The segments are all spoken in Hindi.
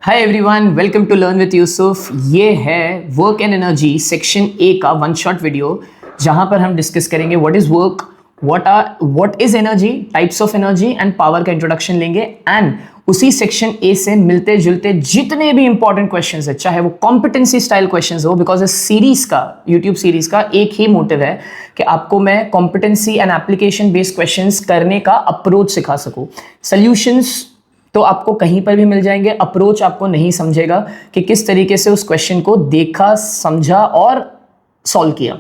Hi everyone, welcome to learn with Yusuf. ये है work and energy section A का वन शॉट वीडियो, जहां पर हम डिस्कस करेंगे what is work, what is energy, types of energy and power का इंट्रोडक्शन लेंगे। एंड उसी सेक्शन ए से मिलते जुलते जितने भी इंपॉर्टेंट क्वेश्चंस है, चाहे वो कॉम्पिटेंसी स्टाइल क्वेश्चंस हो, बिकॉज इस सीरीज का, यूट्यूब सीरीज का एक ही मोटिव है कि आपको मैं competency and application based questions करने का अप्रोच सिखा सकूं। सॉल्यूशंस तो आपको कहीं पर भी मिल जाएंगे, अप्रोच आपको नहीं समझेगा कि किस तरीके से उस क्वेश्चन को देखा, समझा और सॉल्व किया।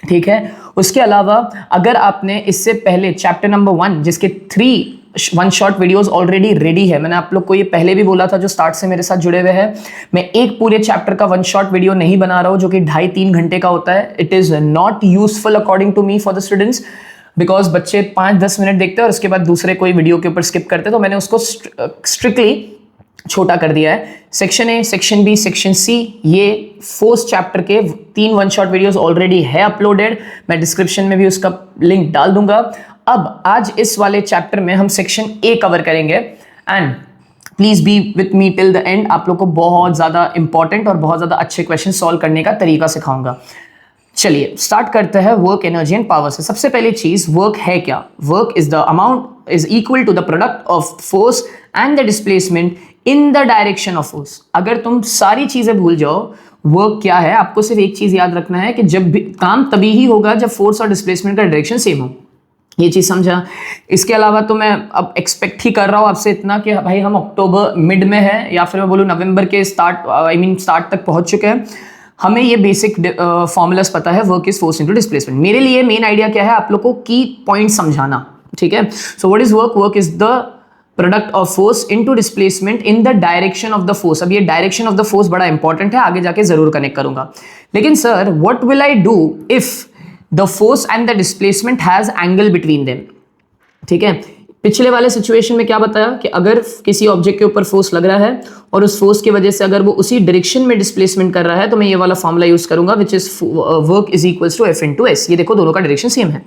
ठीक है। उसके अलावा अगर आपने इससे पहले चैप्टर नंबर 1 जिसके 3 one shot videos already ready है, मैंने आप लोग को ये पहले भी बोला था जो स्टार्ट से मेरे साथ जुड़े हुए हैं, मैं एक पूरे चैप्टर का वन शॉट वीडियो नहीं बना रहा हूं जो कि 2.5-3 घंटे का होता है। It is not useful according to me for the students, because बच्चे 5-10 मिनट देखते हैं और उसके बाद दूसरे कोई वीडियो के ऊपर स्किप करते हैं, तो मैंने उसको स्ट्रिक्टली छोटा कर दिया है। Section A, section B, section C, ये 4th चैप्टर के 3 वन शॉट वीडियोस ऑलरेडी है अपलोडेड, मैं डिस्क्रिप्शन में भी उसका लिंक डाल दूंगा। अब आज इस वाले चैप्टर में हम सेक्शन ए कवर करेंगे and please be with me till the end. आप लोग को बहुत ज्यादा इंपॉर्टेंट और बहुत ज्यादा अच्छे क्वेश्चन सॉल्व करने का तरीका सिखाऊंगा। चलिए स्टार्ट करते हैं वर्क, एनर्जी एंड पावर से। सबसे पहली चीज, वर्क है क्या? Work is the amount is equal to the product of force and the displacement in the direction of force. अगर तुम सारी चीजें भूल जाओ, वर्क क्या है, आपको सिर्फ एक चीज याद रखना है कि जब भी काम तभी ही होगा जब फोर्स और डिस्प्लेसमेंट का डायरेक्शन सेम हो। ये चीज समझा। इसके अलावा तो मैं अब एक्सपेक्ट ही कर रहा हूं आपसे इतना कि भाई हम अक्टूबर मिड में है या फिर मैं बोलूं नवंबर के स्टार्ट तक पहुंच चुके हैं, हमें ये बेसिक फॉर्मूलास पता है। Work is force into displacement. मेरे लिए मेन आइडिया क्या है, आप लोग को की पॉइंट समझाना। ठीक है। So what is work? Work is the product of force into displacement in the direction of the force. अब ये डायरेक्शन ऑफ द फोर्स बड़ा इंपॉर्टेंट है, आगे जाके जरूर कनेक्ट करूंगा। लेकिन sir what will I do if the force and the displacement has angle between them? ठीक है। पिछले वाले सिचुएशन में क्या बताया कि अगर किसी ऑब्जेक्ट के ऊपर फोर्स लग रहा है और उस फोर्स की वजह से अगर वो उसी डायरेक्शन में डिस्प्लेसमेंट कर रहा है, तो मैं ये वाला फॉर्मूला यूज करूंगा which is work is equals to F into S. ये देखो दोनों का डायरेक्शन सेम है।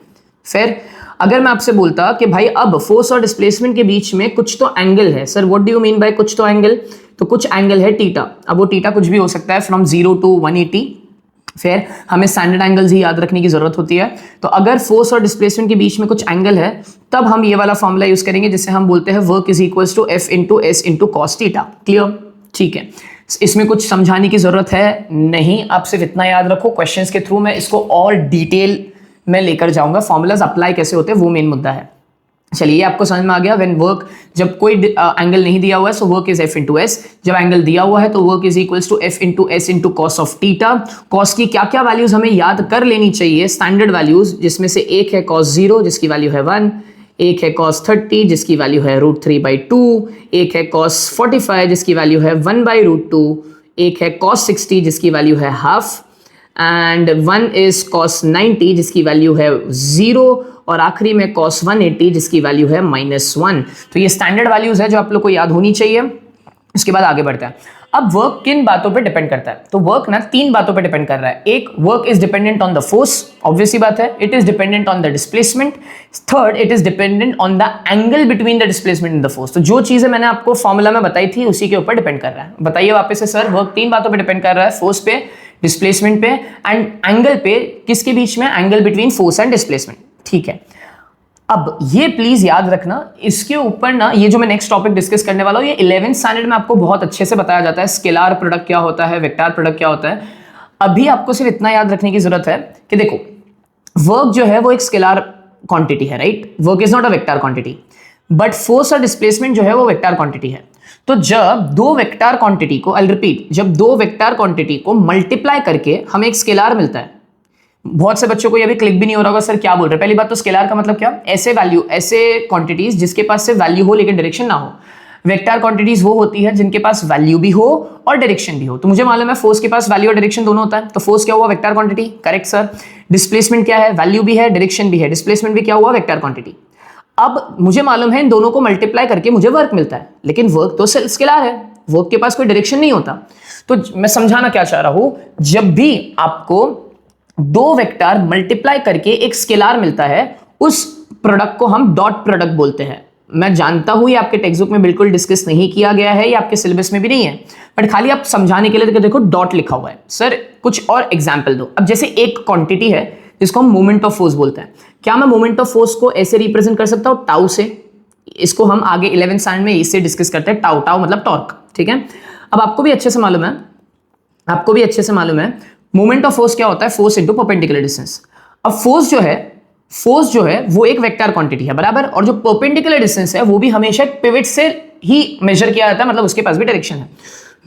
फिर अगर मैं आपसे बोलता कि भाई अब फोर्स और डिस्प्लेसमेंट के बीच में कुछ तो एंगल है, sir what do you mean by कुछ तो एंगल? तो कुछ एंगल है थीटा। अब वो थीटा कुछ भी हो सकता है फ्रॉम 0 to 180। फिर हमें स्टैंडर्ड एंगल्स ही याद रखने की जरूरत होती है। तो अगर फोर्स और डिस्प्लेसमेंट के बीच में कुछ एंगल है, तब हम ये वाला फॉर्मूला यूज करेंगे जिसे हम बोलते हैं work is equals to F into S into cos theta. Clear? ठीक है। इसमें कुछ समझाने की जरूरत है नहीं, आप सिर्फ इतना याद रखो, क्वेश्चंस के थ्रू मैं इसको और डिटेल में लेकर जाऊंगा, फॉर्मूलाज अप्लाई कैसे होते हैं वो मेन मुद्दा है। चलिए आपको समझ में आ गया। व्हेन वर्क, जब कोई एंगल नहीं दिया हुआ है so work is F into S. जब एंगल दिया हुआ है तो work is equals to F into S into cos of theta. Cos की क्या क्या वैल्यूज हमें याद कर लेनी चाहिए? स्टैंडर्ड वैल्यूज, जिसमें से एक है cos 0 जिसकी वैल्यू है 1, एक है cos 30 जिसकी वैल्यू है √3/2, एक है cos 45 जिसकी वैल्यू है 1/√2, एक है cos 60 जिसकी वैल्यू है हाफ, एंड 1 इज cos 90 जिसकी वैल्यू है 0, और आखिरी में cos 180 जिसकी वैल्यू है -1। तो ये स्टैंडर्ड वैल्यूज है जो आप लोग को याद होनी चाहिए। इसके बाद आगे बढ़ता है। अब वर्क किन बातों पे डिपेंड करता है? तो वर्क ना 3 बातों पे डिपेंड कर रहा है। एक, work is dependent on the force, obvious सी बात है। It is dependent on the displacement. Third, it is dependent on the angle between the displacement and the force. तो जो चीजें मैंने आपको फॉर्मूला में बताई थी उसी के ऊपर डिपेंड कर रहा है। बताइए वापस से सर, वर्क 3 बातों पर डिपेंड कर रहा है, फोर्स पे, डिस्प्लेसमेंट पे एंड एंगल पे। किसके बीच में? Angle between force and displacement. ठीक है। अब ये प्लीज याद रखना, इसके ऊपर ना ये जो मैं नेक्स्ट टॉपिक डिस्कस करने वाला हूं, ये 11th स्टैंडर्ड में आपको बहुत अच्छे से बताया जाता है। स्केलर प्रोडक्ट क्या होता है, वेक्टर प्रोडक्ट क्या होता है। अभी आपको सिर्फ इतना याद रखने की जरूरत है कि देखो, वर्क जो है वो एक स्केलर क्वांटिटी है, right? Work is not a vector quantity, but force और डिस्प्लेसमेंट जो है वो वेक्टर क्वांटिटी है। तो जब दो वेक्टर क्वांटिटी को, आई रिपीट, जब दो वेक्टर क्वांटिटी को मल्टीप्लाई करके हमें एक स्केलर मिलता है। बहुत से बच्चों को ये भी क्लिक भी नहीं हो रहा होगा, सर क्या बोल रहे हैं। पहली बात तो स्केलर का मतलब क्या? ऐसे वैल्यू, ऐसे क्वांटिटीज जिसके पास से वैल्यू हो लेकिन डायरेक्शन ना हो। वेक्टर क्वांटिटीज वो होती है जिनके पास वैल्यू भी हो और डायरेक्शन भी हो। तो मुझे मालूम है फोर्स के पास वैल्यू और डायरेक्शन दोनों होता है, तो फोर्स क्या हुआ? Vector quantity. Correct sir. Displacement क्या है? वैल्यू भी है, डायरेक्शन भी है, डिस्प्लेसमेंट भी क्या हुआ? Vector quantity. अब मुझे मालूम है इन दोनों को मल्टीप्लाई करके मुझे वर्क मिलता है, लेकिन वर्क तो स्केलर है, वर्क के पास कोई डायरेक्शन नहीं होता। तो मैं समझाना क्या चाह रहा हूं, जब भी आपको दो वेक्टर मल्टीप्लाई करके एक स्केलर मिलता है, उस प्रोडक्ट को हम डॉट प्रोडक्ट बोलते हैं। मैं जानता हूं ये आपके टेक्स्ट बुक में बिल्कुल डिस्कस नहीं किया गया है, ये आपके सिलेबस में भी नहीं है, बट खाली आप समझाने के लिए देखो डॉट लिखा हुआ है। सर कुछ और एग्जाम्पल दो। अब जैसे एक क्वांटिटी है जिसको हम मोमेंट ऑफ फोर्स बोलते हैं, क्या मैं मोमेंट ऑफ फोर्स को ऐसे रिप्रेजेंट कर सकता हूं टाउ से? इसको हम आगे 11th स्टैंडर्ड में इससे डिस्कस करते हैं, टाउ, टाउ मतलब टॉर्क, ठीक है। अब आपको भी अच्छे से मालूम है मोमेंट ऑफ फोर्स क्या होता है, फोर्स इनटू परपेंडिकुलर डिस्टेंस। अब फोर्स जो है वो एक वेक्टर क्वांटिटी है, बराबर, और जो परपेंडिकुलर डिस्टेंस है वो भी हमेशा पिवट से ही मेजर किया जाता है, मतलब उसके पास भी डायरेक्शन है।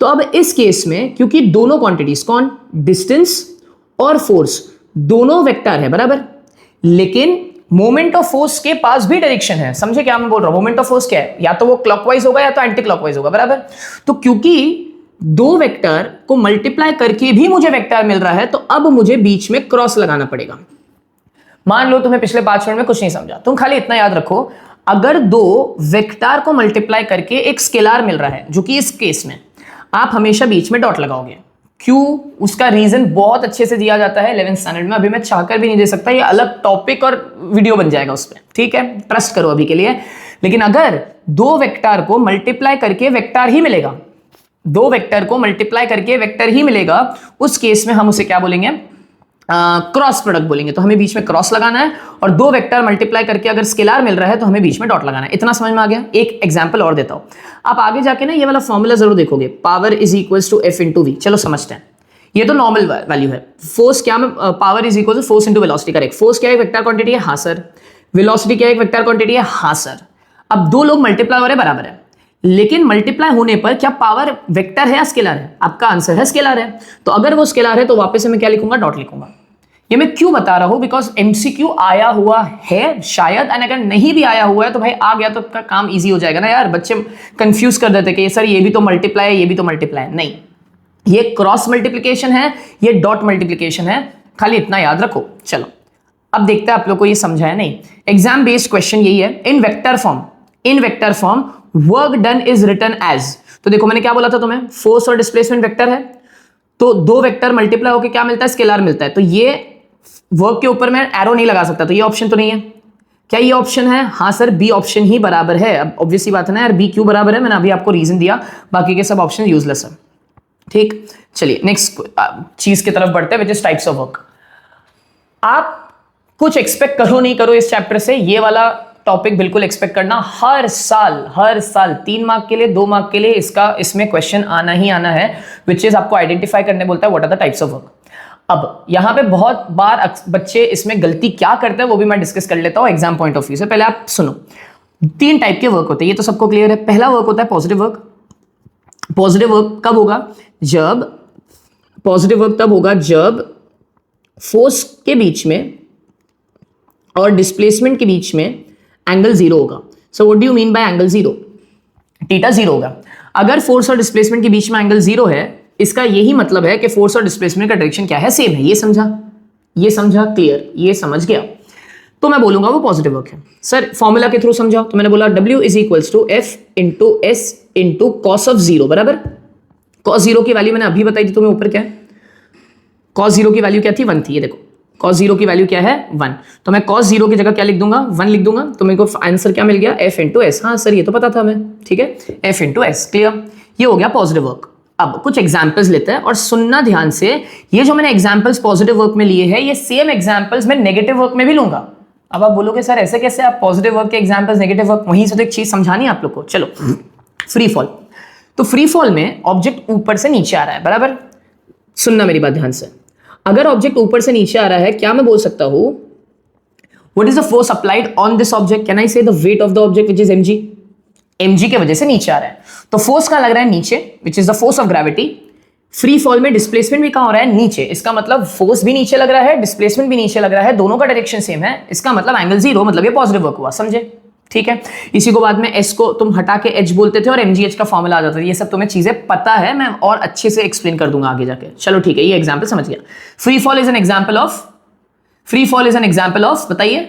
तो अब इस केस में क्योंकि दोनों क्वांटिटीज कौन, डिस्टेंस और फोर्स दोनों वेक्टर है, बराबर, लेकिन मोमेंट ऑफ फोर्स के पास भी डायरेक्शन है। समझे क्या मैं बोल रहा हूं? मोमेंट ऑफ फोर्स क्या है, या तो वो क्लॉकवाइज होगा या तो एंटी क्लॉकवाइज होगा, बराबर। तो क्योंकि दो वेक्टर को मल्टीप्लाई करके भी मुझे वेक्टर मिल रहा है, तो अब मुझे बीच में क्रॉस लगाना पड़ेगा। मान लो तुम्हें पिछले 5 मिनट में कुछ नहीं समझा, तुम खाली इतना याद रखो, अगर दो वेक्टर को मल्टीप्लाई करके एक स्केलर मिल रहा है, जो कि इस केस में आप हमेशा बीच में डॉट लगाओगे। क्यों? उसका रीजन बहुत अच्छे से दिया जाता है 11th स्टैंडर्ड में, अभी मैं चाहकर भी नहीं दे सकता, ये अलग टॉपिक और वीडियो बन जाएगा उस पर, ठीक है, ट्रस्ट करो अभी के लिए। लेकिन अगर दो वेक्टर को मल्टीप्लाई करके वेक्टर ही मिलेगा, दो वेक्टर को मल्टीप्लाई करके वेक्टर ही मिलेगा, उस केस में हम उसे क्या बोलेंगे, क्रॉस प्रोडक्ट बोलेंगे। तो हमें बीच में क्रॉस लगाना है, और दो वेक्टर मल्टीप्लाई करके अगर स्केलर मिल रहा है तो हमें बीच में डॉट लगाना है। इतना समझ में आ गया? एक एग्जांपल और देता हूं, आप आगे जाके ना ये वाला फॉर्मूला जरूर देखोगे, power is equals to F into V. चलो समझते हैं, ये तो नॉर्मल वैल्यू है। फोर्स क्या में power is equal to force into velocity, correct. Force क्या है, वेक्टर क्वांटिटी है, हाँ सर। वेलोसिटी क्या है, वेक्टर क्वांटिटी है, हाँ सर। अब दो लोग मल्टीप्लाई हो रहे हैं, बराबर है, लेकिन मल्टीप्लाई होने पर क्या पावर वेक्टर है या स्केलर है? आपका आंसर है स्केलर है। तो अगर वो स्केलर है तो वापस से मैं क्या लिखूंगा, डॉट लिखूंगा। ये मैं क्यों बता रहा हूं, बिकॉज एमसीक्यू आया हुआ है शायद, एंड अगर नहीं भी आया हुआ है तो भाई आ गया तो आपका काम इजी हो जाएगा ना यार। बच्चे कंफ्यूज कर देते कि सर ये भी तो मल्टीप्लाई है, ये भी तो मल्टीप्लाई है। नहीं, ये क्रॉस मल्टीप्लिकेशन है, ये डॉट मल्टीप्लिकेशन है, खाली इतना याद रखो। चलो अब देखते हैं आप लोग को ये समझा है नहीं। एग्जाम बेस्ड क्वेश्चन यही है, in vector form work done is written as. तो देखो मैंने क्या बोला था तुम्हें, फोर्स और डिस्प्लेसमेंट वेक्टर है, तो दो वेक्टर मल्टीप्लाई होकर क्या मिलता है, स्केलर मिलता है। तो ये वर्क के ऊपर मैं एरो नहीं लगा सकता, तो ये ऑप्शन तो नहीं है। क्या ये ऑप्शन है? हाँ सर, बी ऑप्शन ही बराबर है। अब ऑब्वियसली बात है ना यार, बी क्यों बराबर है, मैंने अभी आपको रीजन दिया, बाकी के सब ऑप्शन यूजलेस है। ठीक, चलिए नेक्स्ट चीज की तरफ बढ़ते हैं, which is types of work. आप कुछ एक्सपेक्ट करो नहीं करो इस चैप्टर से, ये वाला टॉपिक बिल्कुल एक्सपेक्ट करना, हर साल 3 मार्क के लिए, 2 मार्क के लिए इसमें क्वेश्चन आना ही आना है, विच इज आपको आइडेंटिफाई करने बोलता है what are the types of work. अब यहां पे बहुत बार बच्चे इसमें गलती क्या करते हैं वो भी मैं डिस्कस कर लेता हूं एग्जाम पॉइंट ऑफ व्यू से। पहले आप सुनो, 3 टाइप के वर्क होते हैं, ये तो सबको क्लियर है। पहला वर्क होता है पॉजिटिव वर्क। पॉजिटिव वर्क कब होगा, जब फोर्स के बीच में और डिस्प्लेसमेंट के बीच में एंगल 0 होगा। So what do you mean by angle 0? Theta 0 होगा। अगर फोर्स और डिस्प्लेसमेंट के बीच में एंगल 0 है, इसका यही मतलब है कि फोर्स और डिस्प्लेसमेंट का डायरेक्शन क्या है, सेम है। ये समझा क्लियर, ये समझ गया, तो मैं बोलूंगा वो पॉजिटिव वर्क है। सर फॉर्मूला के थ्रू समझाओ, तो मैंने बोला W is equals to F into S into cos of 0, बराबर। कॉस 0 की वैल्यू मैंने अभी बताई थी तुम्हें, ऊपर क्या है, कॉस 0 की वैल्यू क्या थी, 1 थी। ये देखो कॉस 0 की वैल्यू क्या है, 1। तो मैं कॉस 0 की जगह क्या लिख दूंगा, 1 लिख दूंगा, तो मेरे को आंसर क्या मिल गया, एफ इंटू एस। हाँ सर ये तो पता था हमें, ठीक है, एफ इंटू एस, क्लियर। ये हो गया पॉजिटिव वर्क। अब कुछ एग्जाम्पल्स लेते हैं और सुनना ध्यान से, ये जो मैंने एग्जाम्पल्स पॉजिटिव वर्क में लिए हैं, ये सेम एग्जाम्पल्स मैं नेगेटिव वर्क में भी लूंगा। अब आप बोलोगे सर ऐसे कैसे, आप पॉजिटिव वर्क के एग्जाम्पल्स नेगेटिव वर्क, वहीं से तो एक चीज समझानी है आप लोग को। चलो फ्री फॉल, तो फ्री फॉल में ऑब्जेक्ट ऊपर से नीचे आ रहा है, बराबर। सुनना मेरी बात ध्यान से, अगर ऑब्जेक्ट ऊपर से नीचे आ रहा है, क्या मैं बोल सकता हूं, what is the force applied on this object, can I say the weight of the object which is mg। mg के वजह से नीचे आ रहा है, तो फोर्स कहां लग रहा है, नीचे, which is the force of gravity. Free fall में डिस्प्लेसमेंट भी कहां हो रहा है, नीचे। इसका मतलब फोर्स भी नीचे लग रहा है, डिस्प्लेसमेंट भी नीचे लग रहा है, दोनों का डायरेक्शन सेम है। इसका मतलब एंगल 0, मतलब ये पॉजिटिव वर्क हुआ, समझे, ठीक है। इसी को बाद में s को तुम हटा के h बोलते थे और mgh का फॉर्मूला आ जाता था। ये सब तुम्हें चीजें पता है, मैं और अच्छे से एक्सप्लेन कर दूंगा आगे जाके। चलो ठीक है, ये एग्जांपल समझ गया। Free fall is an example of बताइए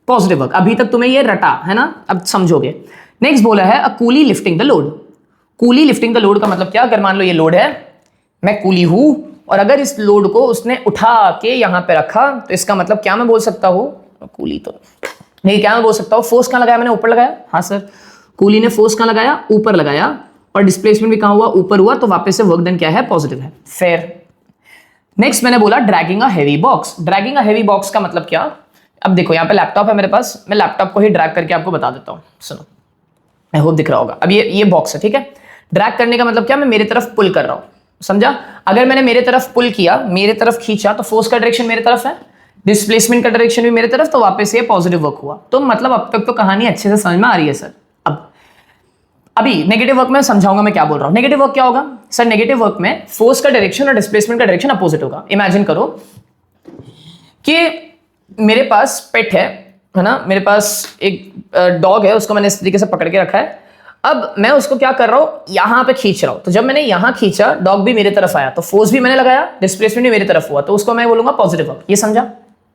पॉजिटिव वर्क। अभी तक तुम्हें ये रटा है ना, अब समझोगे। नेक्स्ट बोला है a coolie lifting the load. Coolie lifting the load का मतलब क्या, अगर मान लो ये लोड है, मैं कूली हूं, और अगर इस लोड को उसने उठा के यहां पे रखा, तो इसका मतलब क्या मैं बोल सकता हूं, कूली तो नहीं, क्या मैं बोल सकता हूँ फोर्स कहाँ लगाया मैंने? ऊपर लगाया। हाँ सर, कूली ने फोर्स कहाँ लगाया? ऊपर लगाया, और डिस्प्लेसमेंट भी कहाँ हुआ? ऊपर हुआ, तो वापस से वर्क डन क्या है? पॉजिटिव है। फेयर। नेक्स्ट मैंने बोला dragging a heavy box. Dragging a heavy box का मतलब क्या? अब देखो यहाँ पे लैपटॉप है मेरे पास, मैं लैपटॉप को ही ड्रैग करके आपको बता देता हूँ। सुनो, आई होप दिख रहा होगा। अब ये बॉक्स है, ठीक है। ड्रैग करने का मतलब क्या? मैं मेरे तरफ पुल कर रहा हूँ, समझा? अगर मैंने मेरे तरफ पुल किया, मेरे तरफ खींचा, तो फोर्स का डायरेक्शन मेरे तरफ है, डिस्प्लेसमेंट का डायरेक्शन भी मेरे तरफ, तो वापस ये पॉजिटिव वर्क हुआ। तो मतलब अब तक तो कहानी अच्छे से समझ में आ रही है सर। अब अभी नेगेटिव वर्क में समझाऊंगा मैं क्या बोल रहा हूं। नेगेटिव वर्क क्या होगा सर? नेगेटिव वर्क में फोर्स का डायरेक्शन और डिस्प्लेसमेंट का डायरेक्शन अपोजिट होगा। इमेजिन करो कि मेरे पास पेट है ना, मेरे पास एक डॉग है, उसको मैंने इस तरीके से पकड़ के रखा है। अब मैं उसको क्या कर रहा हूं? यहां पे खींच रहा हूं। तो जब मैंने यहां खींचा, डॉग भी मेरे तरफ आया, तो फोर्स भी मैंने लगाया, डिस्प्लेसमेंट भी मेरी तरफ हुआ, तो उसको मैं बोलूंगा पॉजिटिव वर्क। ये समझा?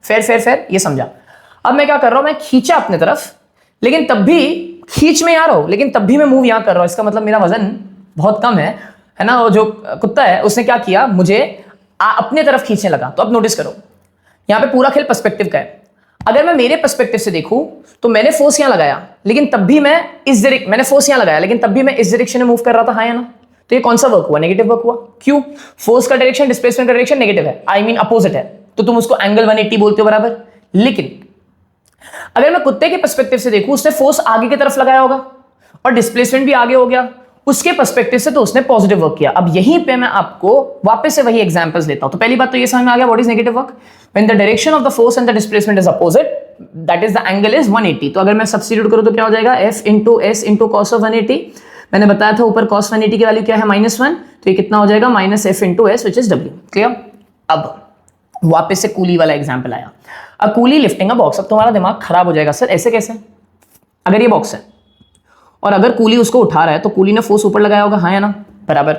फेयर फेयर फेयर, ये समझा? अब मैं क्या कर रहा हूं? मैं खींचा अपने तरफ, लेकिन तब भी खींच में आ रहा हूं, लेकिन तब भी मैं मूव यहां कर रहा हूं। इसका मतलब मेरा वजन बहुत कम है ना। वो जो कुत्ता है उसने क्या किया? मुझे अपने तरफ खींचने लगा। तो अब नोटिस करो, यहां पे पूरा खेल पर्सपेक्टिव का है। अगर मैं मेरे पर्सपेक्टिव से देखूं तो मैंने फोर्स यहां लगाया, लेकिन तब भी मैं मैंने फोर्स यहां लगाया, लेकिन तब भी मैं इस डायरेक्शन में मूव कर रहा था, हाँ या ना? तो ये कौन सा वर्क हुआ? नेगेटिव वर्क हुआ। क्यों? फोर्स का डायरेक्शन डिस्प्लेसमेंट का डायरेक्शन नेगेटिव है, आई मीन अपोजिट है, तो तुम उसको एंगल 180 बोलते हो, बराबर। लेकिन अगर मैं कुत्ते के पर्सपेक्टिव से देखूं, उसने फोर्स आगे की तरफ लगाया होगा और डिस्प्लेसमेंट भी आगे हो गया, उसके पर्सपेक्टिव से तो उसने पॉजिटिव वर्क किया। अब यहीं पे मैं आपको वापस से वही एग्जांपल्स लेता हूं। तो पहली बात तो ये समझ में आ गया what is negative work? When the direction of the force and the displacement is opposite, that is the angle is 180। तो अगर मैं सब्स्टिट्यूट करूं तो क्या हो जाएगा? F into S into cos of 180। मैंने बताया था ऊपर cos 180 की वैल्यू क्या है? -1। तो ये कितना हो जाएगा? -F into S which is W। Clear? अब वापस से कूली वाला एग्जाम्पल आया। अब कूली लिफ्टिंग अ बॉक्स। अब तुम्हारा दिमाग खराब हो जाएगा, सर ऐसे कैसे? अगर ये बॉक्स है और अगर कूली उसको उठा रहा है, तो कूली ने फोर्स ऊपर लगाया होगा, हाँ या ना? बराबर।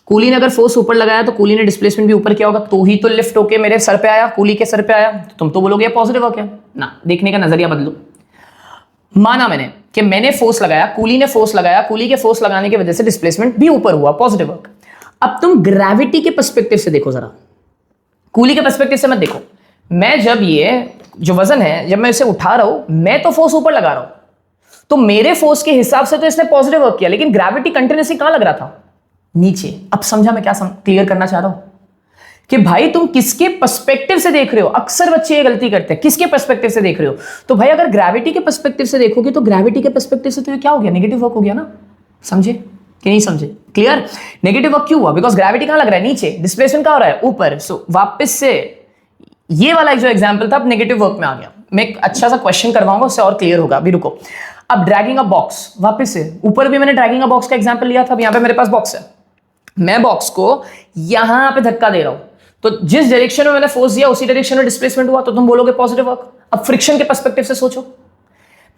कूली ने अगर फोर्स ऊपर लगाया तो कूली ने डिस्प्लेसमेंट भी ऊपर किया होगा, तो ही तो लिफ्ट होके मेरे सर पे आया, कूली के सर पे आया। तो तुम तो बोलोगे पॉजिटिव वर्क है ना। देखने का नजरिया बदलो। माना मैंने कि मैंने फोर्स लगाया, कूली ने फोर्स लगाया, कूली के फोर्स लगाने की वजह से डिस्प्लेसमेंट भी ऊपर हुआ, पॉजिटिव वर्क। अब तुम ग्रेविटी के पर्सपेक्टिव से देखो जरा, कूली के पर्सपेक्टिव से मत देखो। मैं जब ये जो वजन है, जब मैं इसे उठा रहा हूं, मैं तो फोर्स ऊपर लगा रहा हूं, तो मेरे फोर्स के हिसाब से तो इसने पॉजिटिव वर्क किया, लेकिन ग्रेविटी कंटिन्यूसली कहां लग रहा था? नीचे। अब समझा मैं क्या क्लियर करना चाह रहा हूं? कि भाई तुम किसके पर्सपेक्टिव से देख रहे हो। अक्सर बच्चे ये गलती करते हैं, किसके पर्सपेक्टिव से देख रहे हो? तो भाई अगर ग्रेविटी के पर्सपेक्टिव से देखोगे तो ग्रेविटी के पर्सपेक्टिव से तो ये क्या हो गया? नेगेटिव वर्क हो गया ना। समझे कि नहीं समझे? क्लियर? नेगेटिव वर्क क्यों हुआ? बिकॉज ग्रेविटी कहां लग रहा है? नीचे। डिस्प्लेसमेंट कहां हो रहा है? ऊपर। सो वापस से ये वाला जो एग्जाम्पल था अब नेगेटिव वर्क में आ गया। मैं एक अच्छा सा क्वेश्चन करवाऊंगा, उससे और क्लियर होगा। अभी रुको। अब ड्रैगिंग अ बॉक्स, वापस से ऊपर भी मैंने ड्रैगिंग अ बॉक्स का एग्जांपल लिया था। अब यहां पे मेरे पास बॉक्स है, मैं बॉक्स को यहां पे धक्का दे रहा हूं, तो जिस डायरेक्शन में मैंने फोर्स दिया उसी डायरेक्शन में डिस्प्लेसमेंट हुआ, तो तुम बोलोगे पॉजिटिव वर्क। अब फ्रिक्शन के पर्सपेक्टिव से सोचो,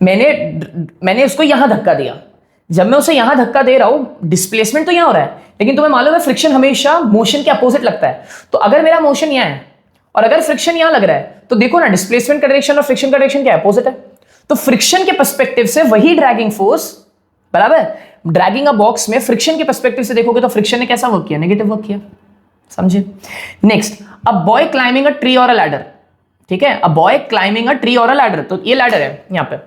मैंने उसको यहां धक्का दिया, जब मैं उसे यहां धक्का दे रहा हूं डिस्प्लेसमेंट तो यहां हो रहा है, लेकिन तुम्हें मालूम है फ्रिक्शन हमेशा मोशन के अपोजिट लगता है। तो अगर मेरा मोशन यहां है और अगर फ्रिक्शन यहां लग रहा है, तो देखो ना डिस्प्लेसमेंट का डायरेक्शन और फ्रिक्शन का डायरेक्शन क्या है? अपोजिट है। तो फ्रिक्शन के पर्सपेक्टिव से वही ड्रैगिंग फोर्स, बराबर। ड्रैगिंग अ बॉक्स में फ्रिक्शन के पर्सपेक्टिव से देखोगे तो फ्रिक्शन ने कैसा वर्क किया? नेगेटिव वर्क किया। समझे? Next, a boy climbing a tree और अ लैडर। ठीक है, a boy climbing a tree और अ लैडर। तो ये लैडर है, यहां पे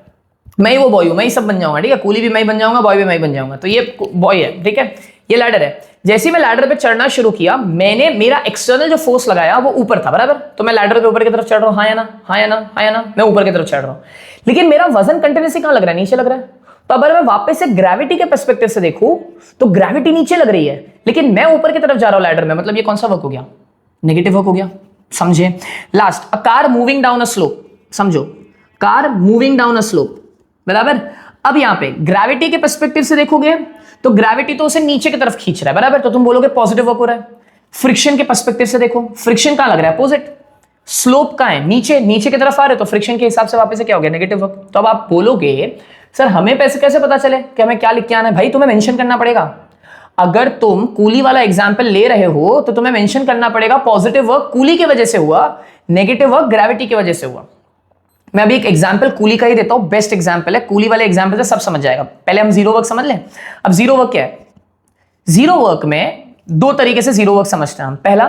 मैं ही वो बॉय हूं, मैं ही सब बन जाऊंगा। ठीक है, कूली भी मैं ही बन जाऊंगा, बॉय भी मैं ही बन जाऊंगा। तो ये बॉय है, ठीक है, ये लैडर है। जैसे ही मैं लैडर पे चढ़ना शुरू किया, मैंने मेरा एक्सटर्नल जो फोर्स लगाया वो ऊपर था, बराबर। तो मैं लैडर के ऊपर की तरफ चढ़ रहा हूं, हाँ या ना? हाँ या ना? हाँ या ना? मैं ऊपर की तरफ चढ़ रहा हूं, लेकिन मेरा वजन कंटिन्यूसली कहां लग रहा है? नीचे लग रहा है। तो अगर मैं वापस से ग्रेविटी के पर्सपेक्टिव से देखूं तो ग्रेविटी नीचे लग रही है, लेकिन मैं ऊपर की तरफ जा रहा हूं लैडर में, मतलब ये कौन सा वर्क हो गया? नेगेटिव वर्क हो गया। समझे? Last, a car moving down a slope. समझो, car moving down a slope, बराबर। अब यहां पे ग्रेविटी के पर्सपेक्टिव से देखोगे तो ग्रेविटी तो उसे नीचे की तरफ खींच रहा है, बराबर। तो तुम बोलोगे पॉजिटिव वर्क हो रहा है। फ्रिक्शन के पर्सपेक्टिव से देखो, फ्रिक्शन कहां लग रहा है? अपोजिट। स्लोप कहां है? नीचे, नीचे की तरफ आ रहे, तो फ्रिक्शन के हिसाब से वापस से क्या हो गया? Negative work. तो अब आप बोलोगे सर हमें पैसे कैसे पता चले कि हमें क्या लिख के आना है? भाई तुम्हें मेंशन करना पड़ेगा। अगर तुम कूली वाला एग्जांपल ले रहे हो तो तुम्हें मेंशन करना पड़ेगा पॉजिटिव वर्क कूली की वजह से हुआ, नेगेटिव वर्क ग्रेविटी की वजह से हुआ। मैं अभी एक एग्जांपल कूली का ही देता हूं, बेस्ट एग्जांपल है। कूली वाले एग्जांपल से सब समझ जाएगा। पहले हम जीरो वर्क समझ लें। अब जीरो वर्क क्या है? जीरो वर्क में दो तरीके से जीरो वर्क समझते हैं हम। पहला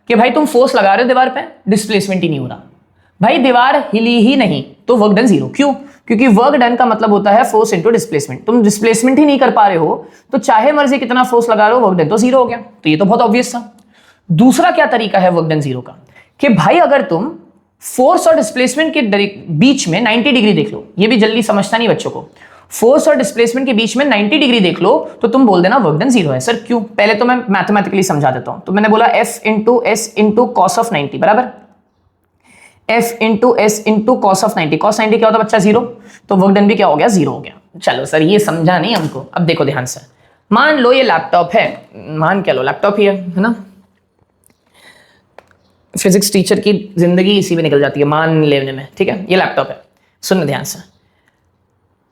कि भाई तुम फोर्स लगा रहे हो दीवार पे, डिस्प्लेसमेंट ही नहीं हो रहा, भाई दीवार हिली ही नहीं, तो वर्क डन जीरो। क्यों? क्योंकि वर्क डन का मतलब होता है फोर्स इनटू डिस्प्लेसमेंट। तुम डिस्प्लेसमेंट ही नहीं कर पा रहे हो तो चाहे मर्जी कितना फोर्स लगा रहे हो, वर्क डन तो जीरो हो गया। तो ये तो बहुत ऑब्वियस था। दूसरा क्या तरीका है वर्क डन जीरो का, कि भाई अगर तुम फोर्स और डिस्प्लेसमेंट के बीच में 90 डिग्री देख लो, ये भी जल्दी समझता नहीं बच्चों को, फोर्स और डिस्प्लेसमेंट के बीच में 90 डिग्री देख लो तो तुम बोल देना वर्क डन जीरो है। सर क्यों? पहले तो मैं मैथमेटिकली समझा देता हूं। तो मैंने बोला F into S into cos of 90 बराबर F into S into cos of 90। Cos 90 क्या होता है बच्चा? जीरो। तो वर्क डन भी क्या हो गया? जीरो हो गया। चलो सर ये समझा नहीं हमको। अब देखो ध्यान से, मान लो ये लैपटॉप है, मान क्या लो लैपटॉप ही है ना। फिजिक्स टीचर की जिंदगी इसी में निकल जाती है मान लेने में, ठीक है। ये लैपटॉप है, सुनना ध्यान से।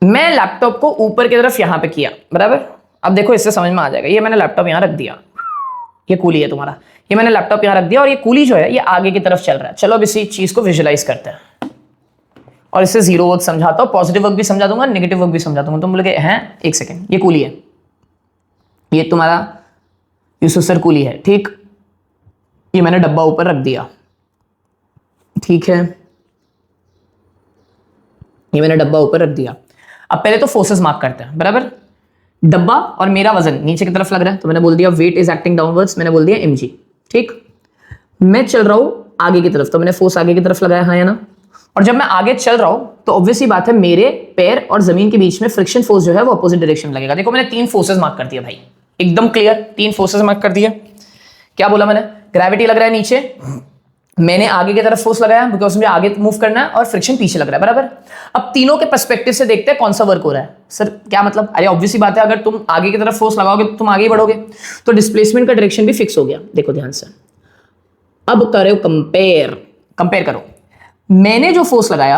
मैं लैपटॉप को ऊपर की तरफ यहां पे किया बराबर। अब देखो इससे समझ में आ जाएगा। ये मैंने लैपटॉप यहां रख दिया, ये कूली है तुम्हारा, ये मैंने लैपटॉप यहां रख दिया और ये कूली जो है ये आगे की तरफ चल रहा है। चलो अब इसी चीज को विजुअलाइज करते हैं और इससे जीरो वर्क समझाता हूं, पॉजिटिव वर्क भी समझा दूंगा, नेगेटिव वर्क भी समझा दूंगा। तुम बोलोगे हैं एक सेकेंड, ये कूली है, ये तुम्हारा यूसुफ सर कूली है, ठीक। ये मैंने डब्बा ऊपर रख दिया, ठीक है, ये मैंने डब्बा ऊपर रख दिया। अब पहले तो फोर्सेस मार्क करते हैं बराबर। डब्बा और मेरा वजन नीचे की तरफ लग रहा है तो मैंने बोल दिया वेट इज एक्टिंग डाउनवर्ड्स, मैंने बोल दिया mg, ठीक। मैं चल रहा हूं आगे की तरफ तो मैंने फोर्स आगे की तरफ लगाया, हाँ या ना। और जब मैं आगे चल रहा हूं तो ऑब्वियसली बात है मेरे पैर और जमीन के बीच में फ्रिक्शन फोर्स जो है वो अपोजिट डायरेक्शन में लगेगा। देखो मैंने 3 फोर्सेस मार्क कर दिया भाई, एकदम क्लियर, 3 फोर्सेस मार्क कर दिया। क्या बोला मैंने? ग्रेविटी लग रहा है नीचे, मैंने आगे की तरफ फोर्स लगाया बिकॉज मुझे आगे मूव करना है, और फ्रिक्शन पीछे लग रहा है बराबर। अब तीनों के पर्सपेक्टिव से देखते हैं कौन सा वर्क हो रहा है। सर क्या मतलब? अरे ऑब्वियसली बात है अगर तुम आगे की तरफ फोर्स लगाओगे तो तुम आगे ही बढ़ोगे, तो डिस्प्लेसमेंट का डायरेक्शन भी फिक्स हो गया। देखो ध्यान से, अब करो कंपेयर करो, मैंने जो फोर्स लगाया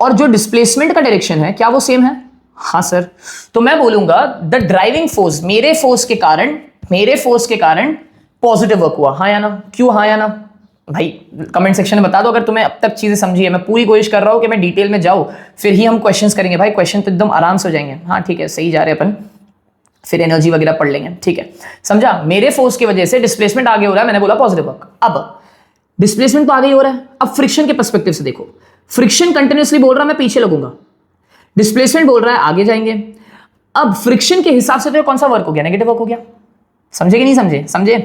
और जो डिस्प्लेसमेंट का डायरेक्शन है क्या वो सेम है? हाँ सर। तो मैं बोलूंगा द ड्राइविंग फोर्स, मेरे फोर्स के कारण पॉजिटिव वर्क हुआ, हाँ या ना। क्यों हाँ या ना भाई? कमेंट सेक्शन में बता दो अगर तुम्हें अब तक चीजें समझी है। मैं पूरी कोशिश कर रहा हूं कि मैं डिटेल में जाऊं, फिर ही हम क्वेश्चंस करेंगे भाई। क्वेश्चन तो एकदम आराम से हो जाएंगे। हाँ ठीक है, सही जा रहे हैं अपन, फिर एनर्जी वगैरह पढ़ लेंगे, ठीक है। समझा? मेरे फोर्स की वजह से डिस्प्लेसमेंट आगे हो रहा है, मैंने बोला पॉजिटिव वर्क। अब डिस्प्लेसमेंट तो आगे ही हो रहा है, अब फ्रिक्शन के पर्सपेक्टिव से देखो, फ्रिक्शन कंटिन्यूसली बोल रहा है मैं पीछे लगूंगा, डिस्प्लेसमेंट बोल रहा है आगे जाएंगे। अब फ्रिक्शन के हिसाब से तो कौन सा वर्क हो गया? नेगेटिव वर्क हो गया। समझे कि नहीं समझे? समझे।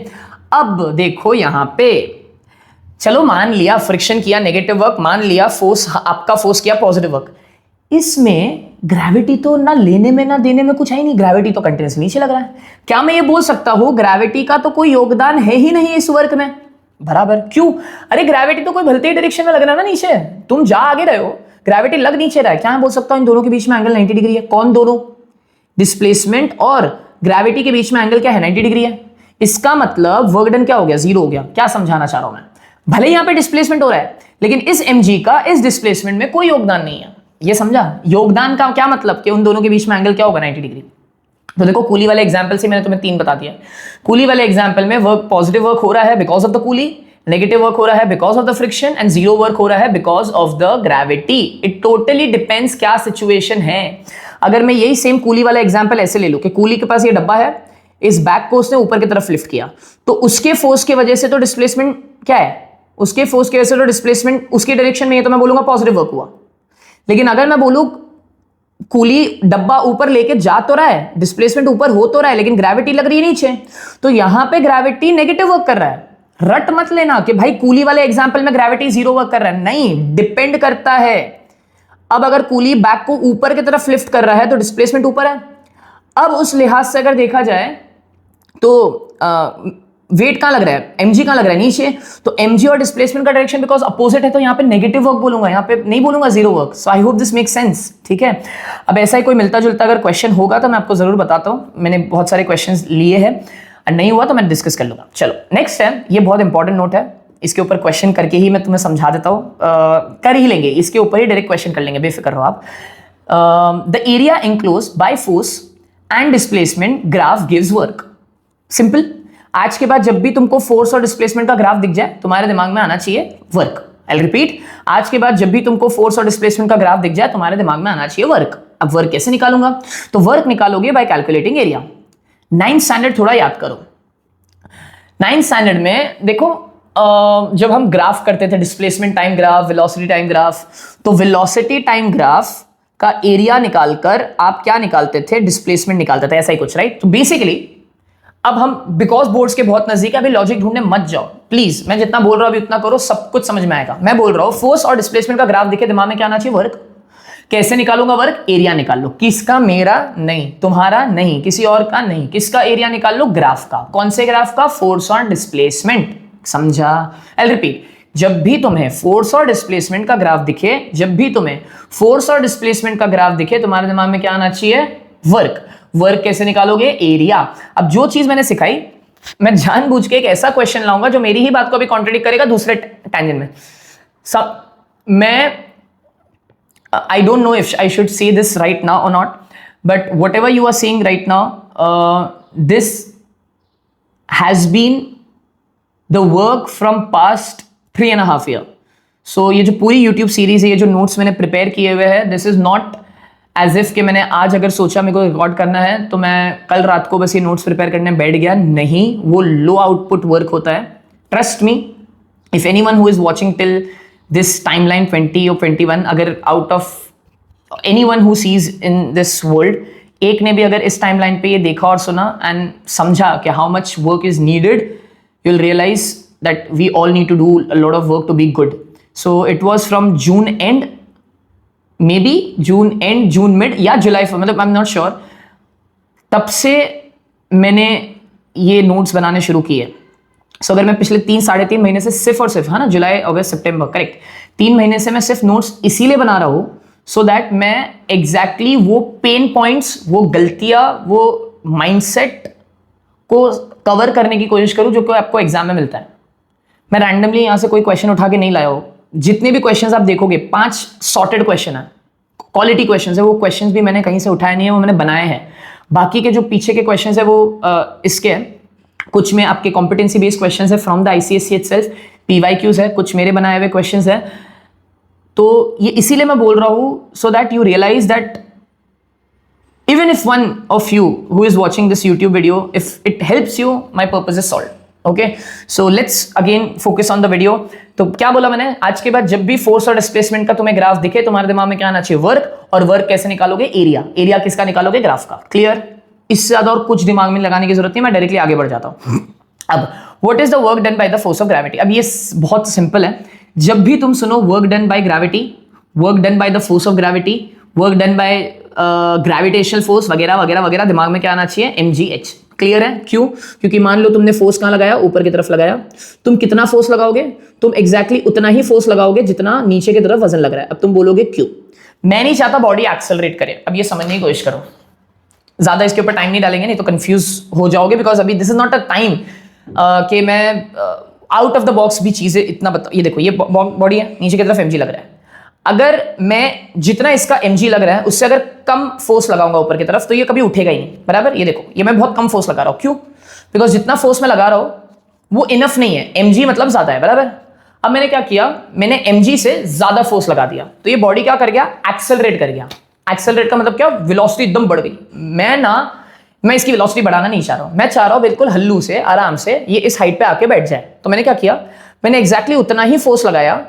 अब देखो यहां पे, चलो मान लिया फ्रिक्शन किया नेगेटिव वर्क, मान लिया फोर्स, आपका फोर्स किया पॉजिटिव वर्क, इसमें ग्रेविटी तो ना लेने में ना देने में कुछ है ही नहीं, ग्रेविटी तो कंटिन्यूसली नीचे लग रहा है। क्या मैं ये बोल सकता हूं ग्रेविटी का तो कोई योगदान है ही नहीं इस वर्क में? बराबर। क्यों? अरे ग्रेविटी तो कोई भलते ही डायरेक्शन में लग रहा है ना नीचे, तुम जा आगे रहे हो, ग्रेविटी लग नीचे रहा है। क्या मैं बोल सकता हूं इन दोनों के बीच में एंगल 90 डिग्री है? कौन दोनों? डिस्प्लेसमेंट और ग्रेविटी के बीच में एंगल क्या है? 90 डिग्री है। इसका मतलब वर्क डन क्या हो गया? जीरो हो गया। क्या समझाना चाह रहा हूं मैं? भले यहां पे डिस्प्लेसमेंट हो रहा है लेकिन इस mg का इस डिस्प्लेसमेंट में कोई योगदान नहीं है। ये समझा? योगदान का क्या मतलब कि उन दोनों के बीच में एंगल क्या होगा? 90 डिग्री। तो देखो कूली वाले एग्जांपल से मैंने तुम्हें 3 बता दिया। कूली वाले एग्जांपल में वर्क, पॉजिटिव वर्क हो रहा है because of the coolie, negative work हो रहा है because of the friction, and zero work हो रहा है because of the gravity. It totally depends क्या सिचुएशन है। अगर मैं यही सेम कूली वाला एग्जांपल ऐसे ले लूं कि कूली के पास ये डब्बा है, इस बैक को उसने ऊपर की तरफ लिफ्ट किया, तो उसके फोर्स की वजह से तो डिस्प्लेसमेंट क्या है? उसके फोर्स की वजह से तो डिस्प्लेसमेंट उसके डायरेक्शन में है, तो मैं बोलूंगा पॉजिटिव वर्क हुआ। लेकिन अगर मैं बोलूं कूली डब्बा ऊपर लेके जा तो रहा है, डिस्प्लेसमेंट ऊपर हो तो रहा है, लेकिन ग्रेविटी लग रही है नीचे, तो यहां पे ग्रेविटी नेगेटिव वर्क कर रहा है। रट मत लेना कि भाई कूली वाले एग्जांपल में ग्रेविटी जीरो वर्क कर रहा है, नहीं, डिपेंड करता है। अब अगर कूली बैक को ऊपर की तरफ लिफ्ट कर रहा है तो डिस्प्लेसमेंट ऊपर है। अब उस लिहाज से अगर देखा जाए तो वेट कहां लग रहा है? mg कहां लग रहा है? नीचे। तो mg और डिस्प्लेसमेंट का डायरेक्शन बिकॉज अपोजिट है, तो यहां पे नेगेटिव वर्क बोलूंगा, यहां पे नहीं बोलूंगा zero work. So I hope this make sense, ठीक है। अब ऐसा ही कोई मिलता जुलता अगर क्वेश्चन होगा तो मैं आपको जरूर बताता हूं। मैंने बहुत सारे क्वेश्चंस लिए हैं, नहीं हुआ तो मैं डिस्कस कर लूंगा। चलो नेक्स्ट है, ये बहुत इंपॉर्टेंट नोट है, इसके ऊपर क्वेश्चन करके ही मैं तुम्हें समझा देता हूं। कर ही लेंगे, इसके ऊपर ही डायरेक्ट क्वेश्चन कर लेंगे, बेफिक्र रहो आप। The area enclosed by force and displacement graph gives work. Simple. आज के बाद जब भी तुमको फोर्स और डिस्प्लेसमेंट का ग्राफ दिख जाए तुम्हारे दिमाग में आना चाहिए वर्क। आई विल रिपीट, आज के बाद जब भी तुमको फोर्स और डिस्प्लेसमेंट का ग्राफ दिख जाए तुम्हारे दिमाग में आना चाहिए वर्क। अब वर्क कैसे निकालूंगा? तो वर्क निकालोगे bye calculating area. 9th standard थोड़ा याद करो। 9th स्टैंडर्ड में देखो, जब हम ग्राफ करते थे displacement time graph, velocity time graph, तो वेलोसिटी टाइम ग्राफ का एरिया निकालकर आप क्या निकालते थे, डिस्प्लेसमेंट निकालते थे, ऐसा ही कुछ, राइट। तो बेसिकली अब हम, बिकॉज बोर्ड्स के बहुत नजदीक है, अभी लॉजिक ढूंढने मत जाओ प्लीज, मैं जितना बोल रहा हूं अभी उतना करो, सब कुछ समझ में आएगा। मैं बोल रहा हूं फोर्स और डिस्प्लेसमेंट का ग्राफ दिखे दिमाग में क्या आना चाहिए, वर्क। कैसे निकालूंगा वर्क, एरिया निकाल लो, किसका, मेरा नहीं, तुम्हारा नहीं, किसी और का नहीं, किसका एरिया निकाल लो, ग्राफ का। कौन से ग्राफ का, फोर्स और डिस्प्लेसमेंट, समझा। आई रिपीट, जब भी तुम्हें फोर्स और डिस्प्लेसमेंट का ग्राफ दिखे, जब भी तुम्हें फोर्स और डिस्प्लेसमेंट का ग्राफ दिखे, तुम्हारे दिमाग में क्या आना चाहिए, वर्क। वर्क कैसे निकालोगे, एरिया। अब जो चीज मैंने सिखाई, मैं जानबूझ के एक ऐसा क्वेश्चन लाऊंगा जो मेरी ही बात को अभी कॉन्ट्रडिक्ट करेगा दूसरे टैंजेंट में। सब मैं I don't know if I should say this right now or not, but whatever you are saying right now, this has been the work from past 3.5 years. So ये जो पूरी YouTube सीरीज है, ये जो नोट्स मैंने प्रिपेयर किए हुए हैं, this is not as if कि मैंने आज अगर सोचा मेरे को रिकॉर्ड करना है तो मैं कल रात को बस ये नोट्स प्रिपेयर करने बैठ गया, नहीं, वो लो आउटपुट वर्क होता है। Trust me, if anyone who is watching till this timeline 20 or 21, अगर out of anyone who sees in this world, एक ने भी अगर इस टाइमलाइन पे ये देखा और सुना एंड समझा कि how much work is needed, you'll realize that we all need to do a lot of work to be good. So it was from June end, maybe June end, June mid या July, मतलब I'm not sure, तब से मैंने ये नोट्स बनाने शुरू किए। सो अगर मैं पिछले 3-3.5 महीने से सिर्फ और सिर्फ, है ना, जुलाई अगस्त सितंबर, करेक्ट, 3 महीने से मैं सिर्फ नोट्स इसीलिए बना रहा हूं सो दैट मैं एग्जैक्टली वो पेन पॉइंट्स, वो गलतियां, वो माइंडसेट को कवर करने की कोशिश करूं जो कि आपको एग्जाम में मिलता है। मैं रैंडमली यहां से कोई क्वेश्चन उठा के नहीं लाया हूं। जितने भी क्वेश्चन आप देखोगे, 5 सॉर्टेड क्वेश्चन है, क्वालिटी क्वेश्चन है, वो क्वेश्चन भी मैंने कहीं से उठाए नहीं है, वो मैंने बनाए हैं। बाकी के जो पीछे के क्वेश्चन है वो इसके हैं, कुछ में आपके कॉम्पिटेंसी बेस्ड क्वेश्चंस है from the ICSC itself, PYQs है, कुछ मेरे बनाए हुए क्वेश्चंस है। तो ये इसीलिए मैं बोल रहा हूं so that you realise that even if one of you who is watching this YouTube video, if it helps you, my purpose is solved. Okay, so let's again focus on the video. तो क्या बोला मैंने, आज के बाद जब भी फोर्स और डिस्प्लेसमेंट का तुम्हें ग्राफ दिखे, तुम्हारे दिमाग में क्या आना चाहिए, वर्क। और वर्क कैसे निकालोगे, एरिया। एरिया किसका निकालोगे, ग्राफ का। क्लियर, इससे ज्यादा और कुछ दिमाग में लगाने की जरूरत नहीं, मैं डायरेक्टली आगे बढ़ जाता हूं। अब what is the work done by the force of gravity. अब ये बहुत सिंपल है, जब भी तुम सुनो work done by gravity, work done by the force of gravity, work done by gravitational force वगैरह वगैरह वगैरह, दिमाग में क्या आना चाहिए, mgh। क्लियर है, क्यों, क्योंकि मान लो तुमने फोर्स कहां लगाया, ऊपर की तरफ लगाया, तुम कितना फोर्स लगाओगे, तुम एग्जैक्टली उतना ही फोर्स लगाओगे जितना नीचे की तरफ वजन लग रहा है। अब तुम बोलोगे क्यों, मैं नहीं चाहता बॉडी एक्सेलरेट करे। अब ये समझने की कोशिश करो, ज्यादा इसके ऊपर टाइम नहीं डालेंगे, नहीं तो कंफ्यूज हो जाओगे, बिकॉज अभी this is not a time कि मैं आउट ऑफ द बॉक्स भी चीजें इतना बता। ये देखो, ये बॉडी है, नीचे की तरफ mg लग रहा है। अगर मैं जितना इसका mg लग रहा है उससे अगर कम फोर्स लगाऊंगा ऊपर की तरफ, तो ये कभी उठेगा ही नहीं, बराबर। ये देखो, ये मैं बहुत कम फोर्स लगा रहा हूं, क्यों, बिकॉज जितना फोर्स मैं लगा रहा हूं वो इनफ नहीं है, mg मतलब ज्यादा है, बराबर। अब मैंने क्या किया, मैंने mg से ज्यादा फोर्स लगा दिया, तो ये बॉडी क्या कर गया, एक्सेलरेट कर गया। एक्सेलरेट का मतलब क्या, वेलोसिटी एकदम बढ़ गई। मैं इसकी वेलोसिटी बढ़ाना नहीं चाह रहा हूं, मैं चाह रहा हूं बिल्कुल हल्लू से, आराम से ये इस हाइट पे आके बैठ जाए। तो मैंने क्या किया, मैंने एग्जैक्टली उतना ही फोर्स लगाया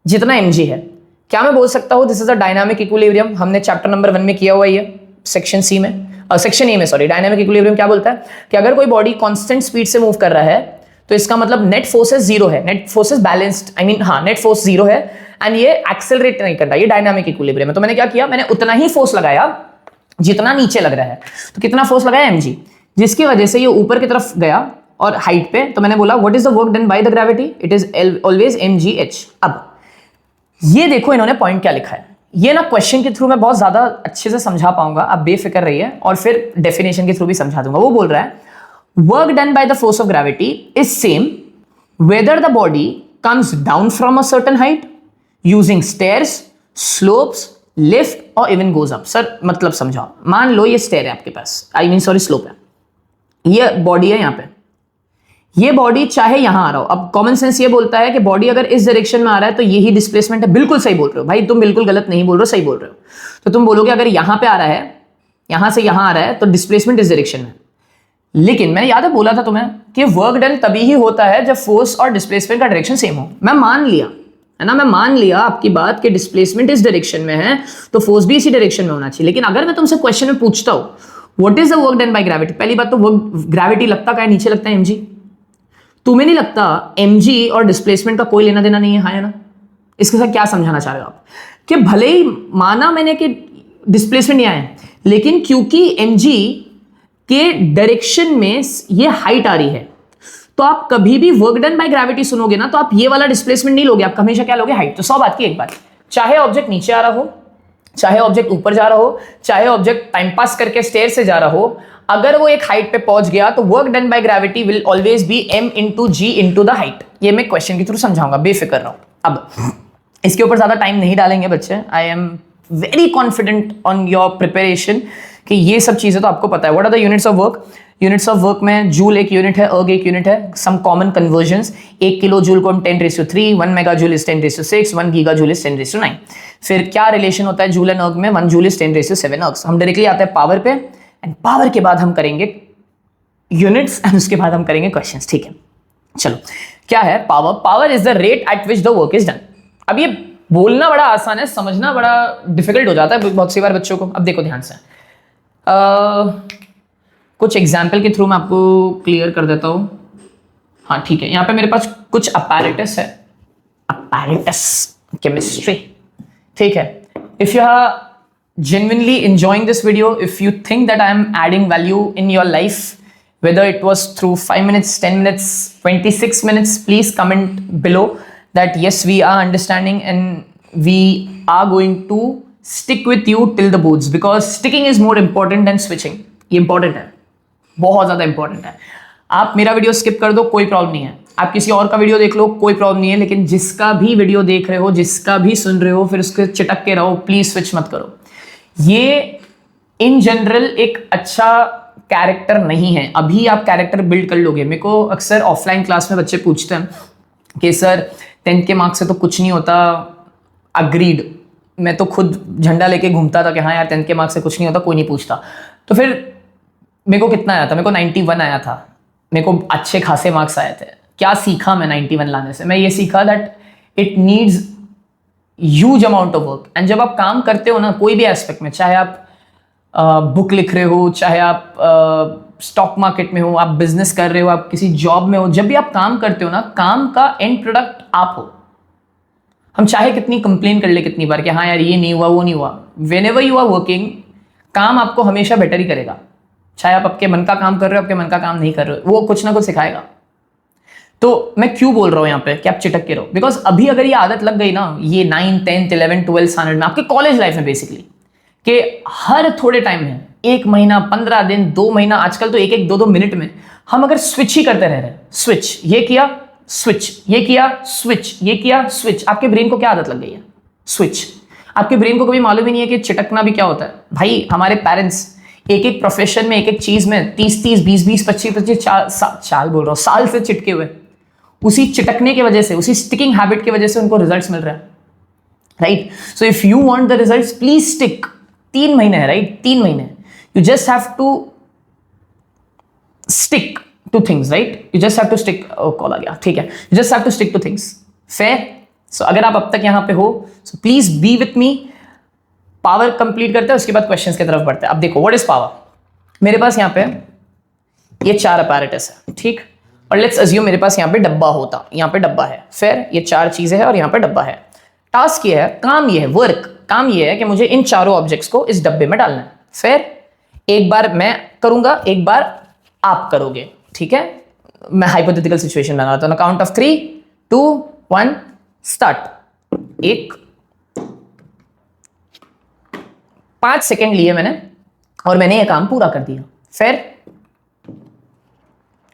जितना mg है। क्या मैं बोल सकता हूं this is a dynamic equilibrium, हमने चैप्टर नंबर 1 में किया हुआ है, सेक्शन सी में, सेक्शन ए में, सॉरी। डायनामिक इक्विलिब्रियम क्या बोलता है कि अगर कोई बॉडी कांस्टेंट स्पीड से मूव कर रहा है तो इसका मतलब नेट फोर्सेस जीरो है, net forces balanced, I mean हाँ, नेट फोर्स जीरो है एंड ये एक्सेलरेट नहीं कर रहा, ये डायनामिक इक्विलिब्रियम है। तो मैंने क्या किया, मैंने उतना ही फोर्स लगाया जितना नीचे लग रहा है। तो कितना फोर्स लगाया, mg, जिसकी वजह से ये ऊपर की तरफ गया और हाइट पे। तो मैंने बोला what is the work done by the gravity, it is always mgh। अब ये देखो इन्होंने पॉइंट क्या लिखा है, ये ना क्वेश्चन के थ्रू मैं बहुत ज्यादा अच्छे से समझा पाऊंगा, आप बेफिक्र रहिए, और फिर डेफिनेशन के थ्रू भी समझा दूंगा। वो बोल रहा है work done by the force of gravity is same whether the body comes down from a certain height using stairs, slopes, lift और इवन गोज अप। सर मतलब समझाओ, मान लो ये स्टेयर है आपके पास, आई मीन सॉरी स्लोप है, ये बॉडी है यहाँ पे, ये बॉडी चाहे यहां आ रहा हो। अब कॉमन सेंस ये बोलता है कि बॉडी अगर इस डायरेक्शन में आ रहा है तो यही डिस्प्लेसमेंट है। बिल्कुल सही बोल रहे हो भाई, तुम बिल्कुल गलत नहीं बोल रहे हो, सही बोल रहे हो। तो तुम बोलोगे अगर यहां पे आ रहा है, यहां से यहां आ रहा है, तो डिस्प्लेसमेंट इस डायरेक्शन में। लेकिन मैंने याद है बोला था तुम्हें कि वर्क डन तभी ही होता है जब फोर्स और डिस्प्लेसमेंट का डायरेक्शन सेम हो। मैं मान लिया है ना। मैं मान लिया आपकी बात कि डिस्प्लेसमेंट इस डायरेक्शन में है तो फोर्स भी इसी डायरेक्शन में होना चाहिए, लेकिन अगर मैं तुमसे क्वेश्चन में पूछता हूं what is the work done by gravity, पहली बात तो वर्क ग्रेविटी लगता क्या है, नीचे लगता है mg। तुम्हें नहीं लगता mg और डिस्प्लेसमेंट का कोई लेना देना नहीं है, हाँ या ना। इसके साथ क्या समझाना चाह रहे हो आप कि भले ही माना मैंने कि डिस्प्लेसमेंट नहीं आया, लेकिन क्योंकि mg के डायरेक्शन में ये हाइट आ रही है, तो आप कभी भी वर्क डन बाय ग्रेविटी सुनोगे ना तो आप ये वाला डिस्प्लेसमेंट नहीं लोगे, आप हमेशा क्या लोगे, हाइट। तो 100 बात की एक बात, चाहे ऑब्जेक्ट नीचे आ रहा हो, चाहे ऑब्जेक्ट ऊपर जा रहा हो, चाहे ऑब्जेक्ट टाइम पास करके स्टेयर से जा रहा हो, अगर वो एक हाइट पे पहुंच गया तो work done by gravity will always be m into ji into the height. ये मैं क्वेश्चन के थ्रू समझाऊंगा, बेफिक्र रहो। अब इसके ऊपर ज्यादा टाइम नहीं डालेंगे बच्चे, I am very confident on your preparation कि ये सब चीजें तो आपको पता है। What are the units of work, units of work में जूल एक यूनिट है, अर्ग एक यूनिट है, some common conversions. 1 kilo joule को हम 10�3, 1 mega joule is 10�6, 1 giga joule is 10�9। फिर क्या रिलेशन होता है जूल एंड अर्ग में, 1 जूल इज 10�7 अर्ग। हम डायरेक्टली आते हैं पावर पे, एंड पावर के बाद हम करेंगे यूनिट्स एंड उसके बाद हम करेंगे क्वेश्चंस, ठीक है। चलो क्या है power, power is the rate at which the work is done. अब ये बोलना बड़ा आसान है, समझना बड़ा डिफिकल्ट हो जाता है बहुत सी बार बच्चों को। अब देखो ध्यान से, कुछ एग्जाम्पल के थ्रू मैं आपको क्लियर कर देता हूं। हाँ ठीक है, यहाँ पे मेरे पास कुछ अपैरेटस है, अपैरेटस केमिस्ट्री, ठीक है। If you are genuinely enjoying this video, if you think that I am adding value in your life, whether it was through 5 minutes, 10 minutes, 26 minutes, please comment below that yes, we are understanding and we are going to stick with you till the boards, because sticking is more important than switching। ये important है, बहुत ज़्यादा important है। आप मेरा वीडियो स्किप कर दो, कोई प्रॉब्लम नहीं है, आप किसी और का वीडियो देख लो, कोई प्रॉब्लम नहीं है, लेकिन जिसका भी वीडियो देख रहे हो, जिसका भी सुन रहे हो, फिर उसके चिटक के रहो, प्लीज स्विच मत करो। ये इन जनरल एक अच्छा कैरेक्टर नहीं है। अभी आप कैरेक्टर बिल्ड कर लोगे। मेरे को अक्सर ऑफलाइन क्लास में बच्चे पूछते हैं कि सर 10th के मार्क्स से तो कुछ नहीं होता। अग्रीड, मैं तो खुद झंडा लेके घूमता था कि हाँ यार 10th के मार्क्स से कुछ नहीं होता, कोई नहीं पूछता। तो फिर मेरे को कितना आया था, मेरे को 91 आया था, मेरे को अच्छे खासे मार्क्स आए थे। क्या सीखा मैं 91 लाने से? मैं ये सीखा that it needs huge amount of work. And जब आप काम करते हो ना कोई भी एस्पेक्ट में, चाहे आप बुक लिख रहे हो, चाहे आप स्टॉक मार्केट में हो, आप बिजनेस कर रहे हो, आप किसी जॉब में हो, जब भी आप काम करते हो ना, काम का एंड प्रोडक्ट आप हो। हम चाहे कितनी कंप्लेन कर ले कितनी बार कि हाँ यार ये नहीं हुआ, वो नहीं हुआ, whenever you are working, काम आपको हमेशा बेटर ही करेगा। चाहे आप आपके मन का काम कर रहे हो, आपके मन का काम नहीं कर रहे हो, वो कुछ ना कुछ सिखाएगा। तो मैं क्यों बोल रहा हूं यहां पे कि आप चिटक के रहो, बिकॉज अभी अगर ये आदत लग गई ना, ये 9, 10, 11, 12 स्टैंडर्ड में, आपके कॉलेज लाइफ में बेसिकली, कि हर थोड़े टाइम में, 1 महीना, 15 दिन, 2 महीना, आजकल तो 1-1, 2-2 मिनट में हम अगर स्विच ही करते रह रहे हैं, स्विच ये किया, स्विच ये किया, स्विच ये किया, स्विच, आपके ब्रेन को क्या आदत लग गई है? स्विच। आपके ब्रेन को कभी मालूम ही नहीं है कि चिटकना भी क्या होता है। भाई हमारे पेरेंट्स एक-एक प्रोफेशन में, एक-एक चीज में 30-30, 20-20, 25-25 साल बोल रहा हूं, साल से चिटके हुए, उसी चिटकने की वजह से, उसी स्टिकिंग हैबिट की वजह से उनको रिजल्ट्स मिल रहे हैं, right? So if you want the results, please stick. 3 महीने है, राइट? 3 महीने, you just have to stick to things, right? You just have to stick. Call आ गया, ठीक है। You just have to stick to things, fair? So अगर आप अब तक यहां पे हो, so please be with me. Power complete करते हैं, उसके बाद क्वेश्चंस की तरफ बढ़ते हैं। अब देखो व्हाट इज पावर। मेरे पास यहां पे ये 4 अपैरेटस है, ठीक? और लेट्स अज्यूम मेरे पास यहाँ पे डब्बा होता, यहाँ पे डब्बा है, फिर ये 4 चीजें हैं और यहाँ पे डब्बा है। टास्क ये है, काम ये है, वर्क, काम ये है कि मुझे इन चारों ऑब्जेक्ट्स को इस डब्बे में डालना है। फिर एक बार मैं करूंगा, एक बार आप करोगे, ठीक है? मैं हाइपोथेटिकल सिचुएशन बना रहा हूं। Count of 3, 2, 1 start. 1, 5 सेकेंड लिए मैंने और मैंने ये काम पूरा कर दिया। फिर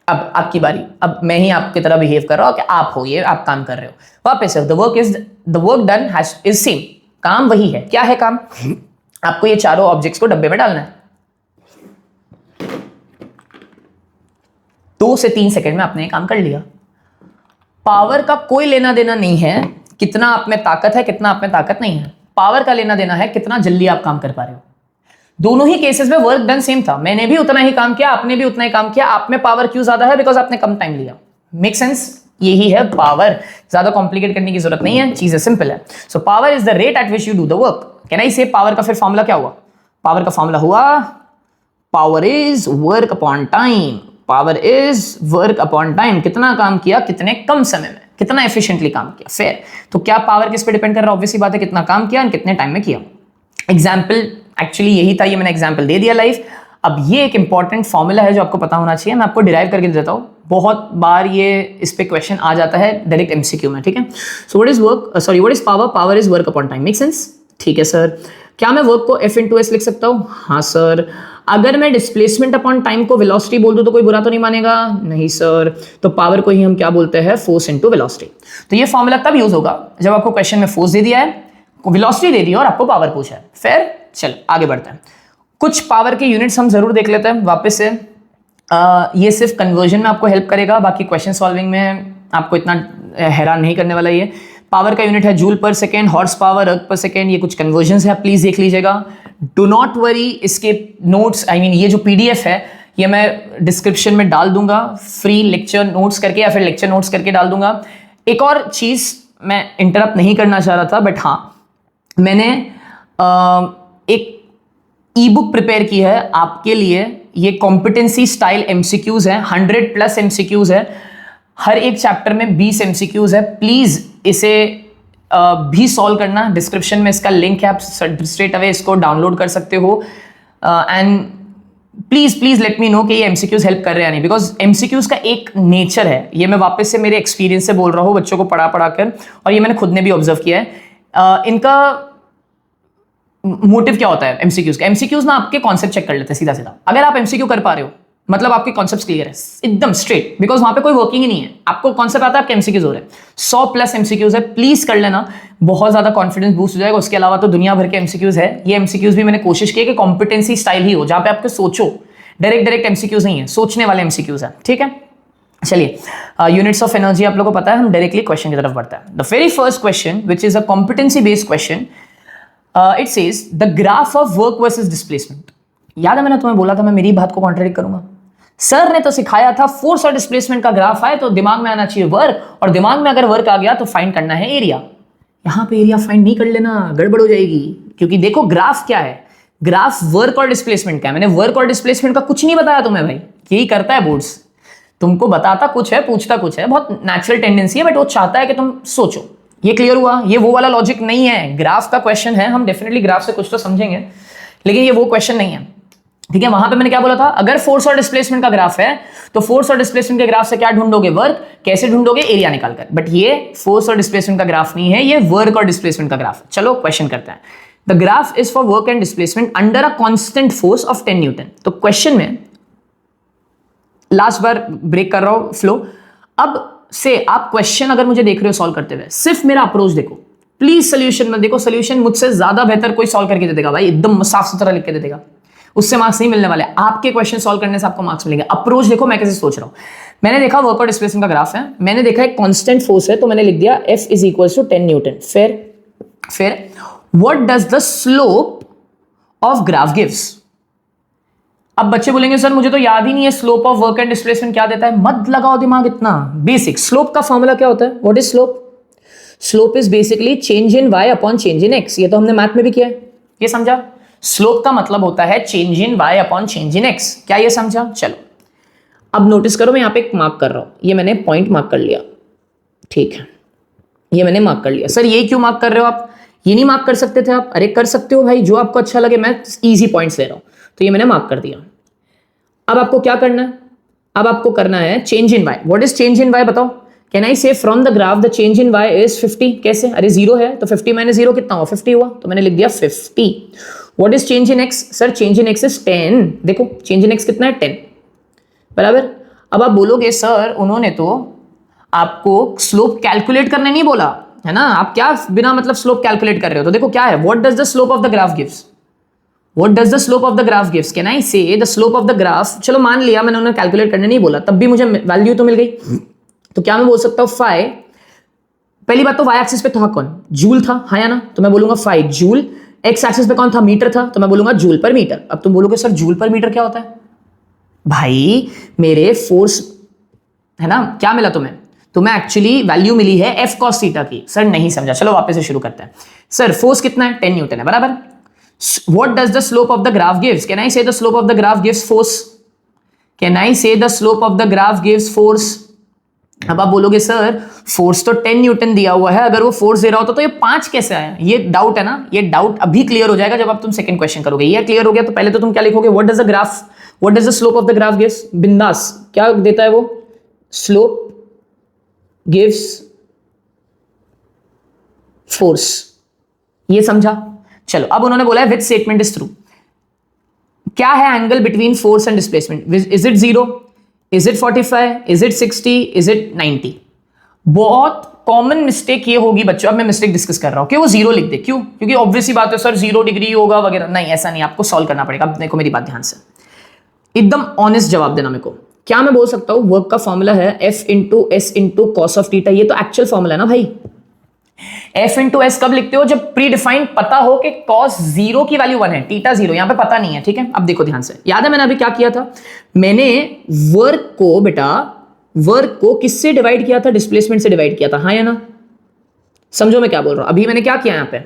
अब आपकी बारी, अब मैं ही आपकी तरह बिहेव कर रहा हूं कि आप हो, ये आप काम कर रहे हो। वापस से the work done is same, काम वही है। क्या है काम? आपको ये चारों ऑब्जेक्ट्स को डब्बे में डालना है। 2 से 3 सेकेंड में आपने ये काम कर लिया। पावर का कोई लेना देना नहीं है कितना आप में ताकत है, कितना आप में ताकत नहीं है। पावर का लेना देना है कितना जल्दी आप काम कर पा रहे हो। दोनों ही केसेस में वर्क डन सेम था, मैंने भी उतना ही काम किया, आपने भी उतना ही काम किया। आप में पावर क्यों ज्यादा है? बिकॉज आपने कम टाइम लिया। Make sense? यही है पावर, ज्यादा कॉम्प्लिकेट करने की जरूरत नहीं है, चीजें सिंपल है। So power is the rate at which you do the work. Can I से पावर का फिर फॉर्मूला क्या हुआ? पावर का फॉर्मूला हुआ power is work upon time. Power is work upon time, कितना काम किया कितने कम समय में, कितना एफिशिएंटली काम किया। फिर तो क्या पावर किस पे डिपेंड कर रहा है? ऑब्वियसली बात है कितना काम किया और कितने टाइम में किया। एग्जाम्पल एक्चुअली यही था, ये मैंने एग्जाम्पल दे दिया लाइव। अब ये एक इंपॉर्टेंट फॉर्मूला है जो आपको पता होना चाहिए, मैं आपको डिराइव करके देता हूँ। बहुत बार ये इस पे क्वेश्चन आ जाता है डायरेक्ट एमसीक्यू में, ठीक है। So what is work, sorry what is power? Power is work upon time. Make sense? ठीक है सर। क्या मैं वर्क को F इंटू एस लिख सकता हूँ? हाँ सर। अगर मैं डिस्प्लेसमेंट अपॉन टाइम को वेलोसिटी बोल दूं तो कोई बुरा तो नहीं मानेगा? नहीं सर। तो पावर को ही हम क्या बोलते हैं? Force into velocity. तो ये फॉर्मूला तब यूज होगा जब आपको क्वेश्चन में फोर्स दे दिया है, वेलोसिटी दे दी है और आपको पावर पूछा है। फिर चल आगे बढ़ते हैं। कुछ पावर के यूनिट्स हम जरूर देख लेते हैं वापस से। ये सिर्फ कन्वर्जन में आपको हेल्प करेगा, बाकी क्वेश्चन सॉल्विंग में आपको इतना हैरान नहीं करने वाला। ये पावर का यूनिट है जूल पर सेकेंड, हॉर्स पावर, अर्थ पर सेकेंड। ये कुछ कन्वर्जन है, प्लीज देख लीजिएगा। डू नॉट वरी, इसके नोट्स ये जो पीडीएफ है ये मैं डिस्क्रिप्शन में डाल दूंगा, फ्री लेक्चर नोट्स करके या फिर लेक्चर नोट्स करके डाल दूंगा। एक और चीज मैं इंटरप्ट नहीं करना चाह रहा था, बट हाँ मैंने एक ई बुक प्रिपेयर की है आपके लिए। ये कॉम्पिटेंसी स्टाइल एमसीक्यूज है, 100+ एमसीक्यूज है, हर एक चैप्टर में 20 एमसीक्यूज है। प्लीज इसे भी सॉल्व करना। डिस्क्रिप्शन में इसका लिंक है, आप स्ट्रेट अवे इसको डाउनलोड कर सकते हो। And please let me know कि ये एमसीक्यूज हेल्प कर रहे हैं या नहीं, बिकॉज एमसीक्यूज का एक नेचर है, ये मैं वापस से मेरे एक्सपीरियंस से बोल रहा हूँ, बच्चों को पढ़ा कर, और ये मैंने खुद ने भी ऑब्जर्व किया है। इनका मोटिव क्या होता है एमसीक्यूज का? एमसीक्यूज ना आपके कॉन्सेप्ट चेक कर लेते हैं सीधा सीधा। अगर आप एमसीक्यू कर पा रहे हो मतलब आपके कॉन्सेप्ट क्लियर है एकदम स्ट्रेट, बिकॉज वहां पे कोई वर्किंग ही नहीं है, आपको कॉन्सेप्ट आता है, आपके एमसीक्यूज हो रहे हैं। 100+ एमसीक्यूज है, प्लीज कर लेना, बहुत ज्यादा कॉन्फिडेंस बूस्ट हो जाएगा। उसके अलावा तो दुनिया भर के एमसीक्यूज है। ये एमसीक्यूज भी मैंने कोशिश की कि कॉम्पिटेंसी स्टाइल ही हो, जहां पे आपको सोचो, डायरेक्ट एमसीक्यूज नहीं है, सोचने वाले एमसीक्यूज है, ठीक है। चलिए, यूनिट्स ऑफ एनर्जी आप लोगों को पता है, हम डायरेक्टली क्वेश्चन की तरफ बढ़ते हैं। The very first question which is a competency based question, it says the graph of work versus displacement. याद है मैंने तुम्हें बोला था मैं मेरी बात को कॉन्ट्रडिक्ट करूंगा। सर ने तो सिखाया था फोर्स और डिस्प्लेसमेंट का ग्राफ आए तो दिमाग में आना चाहिए वर्क, और दिमाग में अगर वर्क आ गया तो फाइंड करना है एरिया। यहां पे एरिया फाइंड नहीं कर लेना, गड़बड़ हो जाएगी। क्योंकि देखो ग्राफ क्या है, ग्राफ वर्क और डिस्प्लेसमेंट का है। मैंने वर्क और डिस्प्लेसमेंट का कुछ नहीं बताया तुम्हें भाई, यही करता है बोर्ड्स, तुमको बताता कुछ है पूछता कुछ है, बहुत नेचुरल टेंडेंसी है, बट वो चाहता है कि तुम सोचो। ये क्लियर हुआ? ये वो वाला लॉजिक नहीं है, ग्राफ का क्वेश्चन है, हम डेफिनेटली ग्राफ से कुछ तो समझेंगे, लेकिन ये वो क्वेश्चन नहीं है, ठीक है। वहां पे मैंने क्या बोला था, अगर फोर्स और डिस्प्लेसमेंट का ग्राफ है तो फोर्स और डिस्प्लेसमेंट के ग्राफ से क्या ढूंढोगे? वर्क। कैसे ढूंढोगे? एरिया निकालकर। बट ये फोर्स और डिस्प्लेसमेंट का ग्राफ नहीं है, ये वर्क और डिस्प्लेसमेंट का ग्राफ है। चलो क्वेश्चन करते हैं। The graph is for work and displacement under a constant force of 10 Newton. तो क्वेश्चन में लास्ट बार ब्रेक कर रहा हूं फ्लो। अब से आप क्वेश्चन अगर मुझे देख रहे हो सॉल्व करते हुए, सिर्फ मेरा अप्रोच देखो, प्लीज सोल्यूशन मत देखो। सोल्यूशन मुझसे ज्यादा बेहतर कोई सॉल्व करके दे देगा भाई, एकदम साफ सुथरा लिख के दे देगा, उससे मार्क्स नहीं मिलने वाले। आपके क्वेश्चन सॉल्व करने से आपको मार्क्स मिलेंगे। अप्रोच देखो मैं कैसे सोच रहा हूं। मैंने देखा वर्क और डिस्प्लेसमेंट का ग्राफ है, मैंने देखा एक कांस्टेंट फोर्स है, तो मैंने लिख दिया F is equal to 10 newton. फिर what does the slope of graph gives? अब बच्चे बोलेंगे सर मुझे तो याद ही नहीं है slope of work and displacement क्या देता है। मत लगाओ दिमाग इतना, बेसिक स्लोप का फॉर्मूला क्या होता है? What is slope? Slope is basically change in y upon change in x। ये तो हमने मैथ में भी किया है, ये समझा? स्लोप का मतलब होता है change in y upon change in x। क्या ये समझा? चलो अब नोटिस करो, मैं यहां पे एक मार्क कर रहा हूं, ये मैंने पॉइंट मार्क कर लिया, ठीक है, ये मैंने मार्क कर लिया। सर ये क्यों मार्क कर रहे हो आप? ये नहीं मार्क कर सकते थे आप? अरे कर सकते हो भाई, जो आपको अच्छा लगे, मैं इजी पॉइंट्स ले रहा हूं, तो ये मैंने मार्क कर दिया। अब आपको क्या करना है? अब आपको करना है change in y। What is change in y बताओ? कैन आई से from the graph the change in y is 50? कैसे? अरे 0 है तो 50 माइनस 0 कितना हुआ? 50 हुआ, तो मैंने लिख दिया 50। What is change in x? Sir change in x is 10। देखो चेंज इन x कितना है? 10 बराबर। अब आप बोलोगे सर उन्होंने तो आपको स्लोप कैलकुलेट करने नहीं बोला है ना, आप क्या बिना मतलब स्लोप कैलकुलेट कर रहे हो? तो देखो क्या है, what does the slope of the graph gives? What does the slope of the graph gives? Can I say the slope of the graph? चलो मान लिया मैंने उन्हें कैलकुलेट करने नहीं बोला, तब भी मुझे वैल्यू तो मिल गई। तो क्या मैं बोल सकता हूँ फाई? पहली बात तो वाई एक्सिस पे था कौन? जूल था, हाँ या ना? तो मैं बोलूंगा फाई जूल। एक्स एक्सिस पे कौन था? मीटर था, तो मैं बोलूंगा जूल पर मीटर। अब तुम बोलोगे सर जूल पर मीटर क्या होता है? भाई मेरे फोर्स है ना, क्या मिला तुम्हें? तुम्हें एक्चुअली वैल्यू मिली है एफ कॉस थीटा की। सर नहीं समझा, चलो वापस से शुरू करते हैं। सर फोर्स कितना है? 10 न्यूटन है, बराबर। What does the slope of the graph gives? Can I say the slope of the graph gives force? Can I say the slope of the graph gives force? अब आप बोलोगे सर फोर्स तो 10 न्यूटन दिया हुआ है, अगर वो फोर्स दे रहा होता तो ये 5 कैसे आया? ये डाउट है ना, ये डाउट अभी क्लियर हो जाएगा जब आप तुम सेकंड क्वेश्चन करोगे। ये क्लियर हो गया तो पहले तो तुम क्या लिखोगे? What does the graph, what does the slope of the graph gives? बिंदास, क्या देता है वो? Slope gives force. ये समझा? चलो अब उन्होंने बोला है विच स्टेटमेंट इज ट्रू। क्या है angle between force and displacement? Is it 0, is it 45, is it 60, is it 90? बहुत कॉमन मिस्टेक ये होगी बच्चों, अब मैं मिस्टेक डिस्कस कर रहा हूं कि वो 0 लिख दे। क्यों? क्योंकि ऑब्वियस ही बात है सर 0 डिग्री होगा वगैरह। नहीं, ऐसा नहीं, आपको सॉल्व करना पड़ेगा। अब देखो मेरी बात ध्यान से, एकदम ऑनेस्ट जवाब देना मेरे को। क्या मैं बोल सकता हूं वर्क का फॉर्मूला है F into S into cos of theta? ये तो एक्चुअल फॉर्मूला है ना भाई। F इंटू एस कब लिखते हो? जब प्री डिफाइंड पता हो कि cos 0 की वैल्यू 1 है, थीटा 0, यहां पे पता नहीं है, ठीक है। अब देखो ध्यान से, याद है मैंने अभी क्या किया था? मैंने वर्क को बेटा, वर्क को किससे डिवाइड किया था? डिस्प्लेसमेंट से डिवाइड किया था, हाँ या ना? समझो मैं क्या बोल रहा हूं। अभी मैंने क्या किया यहां पे?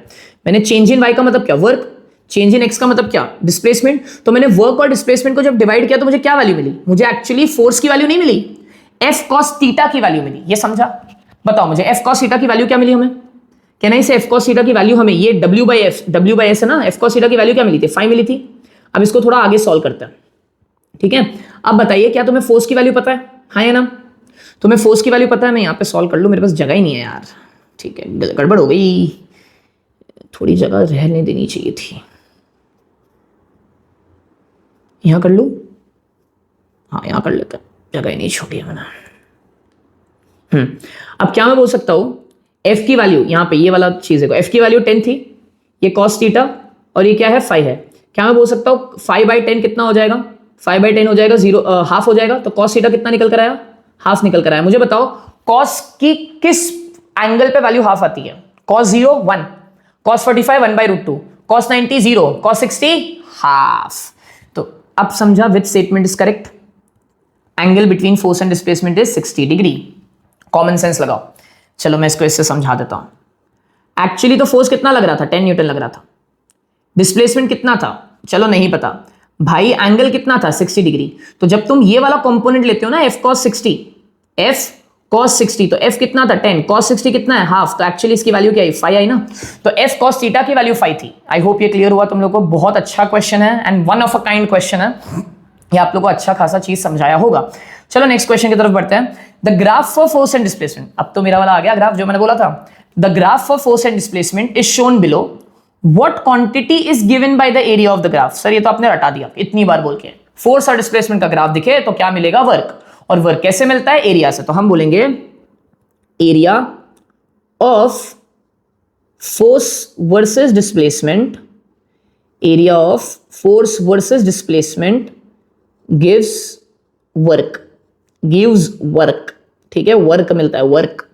मैंने चेंज इन y का मतलब क्या? वर्क। चेंज इन x का मतलब क्या? डिस्प्लेसमेंट। तो मैंने वर्क और डिस्प्लेसमेंट को जब डिवाइड किया तो मुझे क्या वैल्यू मिली? मुझे एक्चुअली फोर्स की वैल्यू नहीं मिली, F cos थीटा की वैल्यू मिली। ये समझा? बताओ मुझे F cos थीटा की वैल्यू क्या मिली हमें? क्या नहीं से F cos थीटा की वैल्यू हमें, ये W by S है ना, F cos थीटा की वैल्यू क्या मिली थी? 5 मिली थी। अब इसको थोड़ा आगे सॉल्व करते हैं, ठीक है। अब बताइए क्या तुम्हें फोर्स की वैल्यू पता है, हाँ या ना? तुम्हें फोर्स की वैल्यू पता है? मैं यहाँ पे सॉल्व कर लूँ, मेरे पास जगह ही नहीं है यार, ठीक है, गड़बड़ हो गई, थोड़ी जगह रहने देनी चाहिए थी। यहाँ कर लूँ? हाँ यहाँ कर लेते हैं, जगह ही नहीं छोड़ी है मैंने। अब क्या मैं बोल सकता हूँ? F की वैल्यू यहाँ पे, ये वाला चीज है, F की वैल्यू 10 थी, ये cos थीटा और ये क्या है? 5 है। क्या मैं बोल सकता हूँ 5/10 कितना हो जाएगा? 5/10 हो जाएगा, 0 हाफ हो जाएगा। तो cos थीटा कितना निकल कर आया? हाफ निकल कर आया। मुझे बताओ cos की किस एंगल पे वैल्यू हाफ आती है? cos 0 1, cos 45 1/√2, cos 90 0, cos 60 half. तो अब समझा which statement is correct? Angle between force and displacement is 60 degree. Common sense लगाओ। चलो मैं इसको इससे समझा देता हूं। एक्चुअली तो फोर्स कितना लग रहा था? 10 न्यूटन लग रहा था। डिस्प्लेसमेंट कितना था? चलो नहीं पता भाई। एंगल कितना था? 60 डिग्री। तो जब तुम ये वाला कंपोनेंट लेते हो ना F cos 60, F cos 60, तो F कितना था? 10, cos 60 कितना है? हाफ। तो एक्चुअली इसकी वैल्यू क्या आई? 5 आई ना। तो F cos थीटा की वैल्यू 5 थी। आई होप ये क्लियर हुआ तुम लोग को। बहुत अच्छा क्वेश्चन है and one of a kind question है, ये आप लोग को अच्छा खासा चीज समझाया होगा। चलो नेक्स्ट क्वेश्चन की तरफ बढ़ते हैं। The graph for force and displacement. अब तो मेरा वाला आ गया ग्राफ जो मैंने बोला था। The graph for force and displacement is shown below. What quantity is given by the area of the graph? Sir ये तो आपने रटा दिया इतनी बार बोल के। फोर्स और डिस्प्लेसमेंट का ग्राफ दिखे तो क्या मिलेगा? वर्क। और वर्क कैसे मिलता है? एरिया से। तो हम बोलेंगे area of force versus displacement, area of force versus displacement gives work, gives work, ठीक है। वर्क मिलता है, work,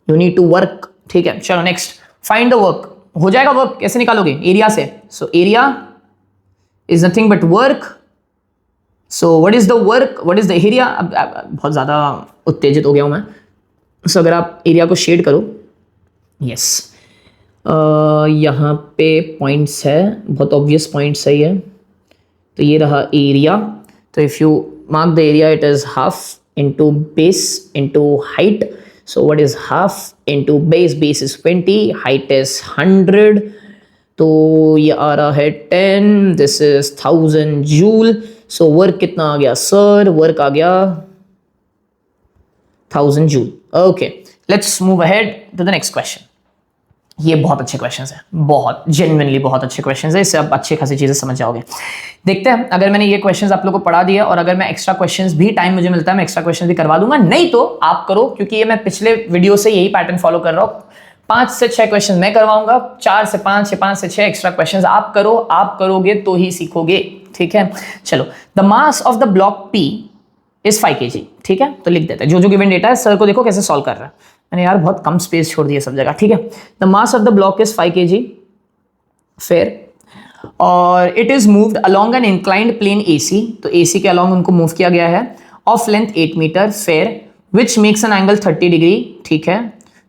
you need to work, ठीक है। चलो नेक्स्ट, फाइंड द वर्क। हो जाएगा वर्क, कैसे निकालोगे? एरिया से। So area is nothing but work. So what is the work, what is the area? अब बहुत ज्यादा उत्तेजित हो गया हूं मैं। सो अगर आप एरिया को शेड करो, यस, यहाँ पे पॉइंट्स है, बहुत ऑब्वियस पॉइंट्स है ये। तो ये रहा एरिया। तो if you mark the area, it is half into base into height. So what is half into base? Base is 20, height is 100. तो ये आ रहा है 10, this is 1000 joule. So work कितना आ गया सर? वर्क आ गया 1000 joule. Okay, let's move ahead to the next question. ये बहुत अच्छे क्वेश्चंस हैं, बहुत जेन्युइनली बहुत अच्छे क्वेश्चंस हैं, इससे आप अच्छी खासी चीजें समझ जाओगे। देखते हैं, अगर मैंने ये क्वेश्चंस आप लोगों को पढ़ा दिया और अगर मैं एक्स्ट्रा क्वेश्चंस भी, टाइम मुझे मिलता है, मैं एक्स्ट्रा क्वेश्चंस भी करवा दूंगा। नहीं तो आप करो, क्योंकि ये मैं पिछले वीडियो से यही पैटर्न फॉलो कर रहा हूँ। 5 से 6 क्वेश्चन मैं करवाऊंगा, 4 से 5 या 5 से 6 एक्स्ट्रा क्वेश्चन आप करो। आप करोगे तो ही सीखोगे, ठीक है। चलो, the mass of the block P is 5 kg, ठीक है। तो लिख देते हैं जो गिवन डेटा है। सर को देखो कैसे सॉल्व कर रहा है, मैंने यार बहुत कम स्पेस छोड़ दिया सब जगह, ठीक है। The mass of the block is 5 kg, fair, और it is moved along an inclined plane AC। तो AC के अलोंग उनको मूव किया गया है, of length 8 metre, fair. Which makes an angle 30 degree, ठीक है।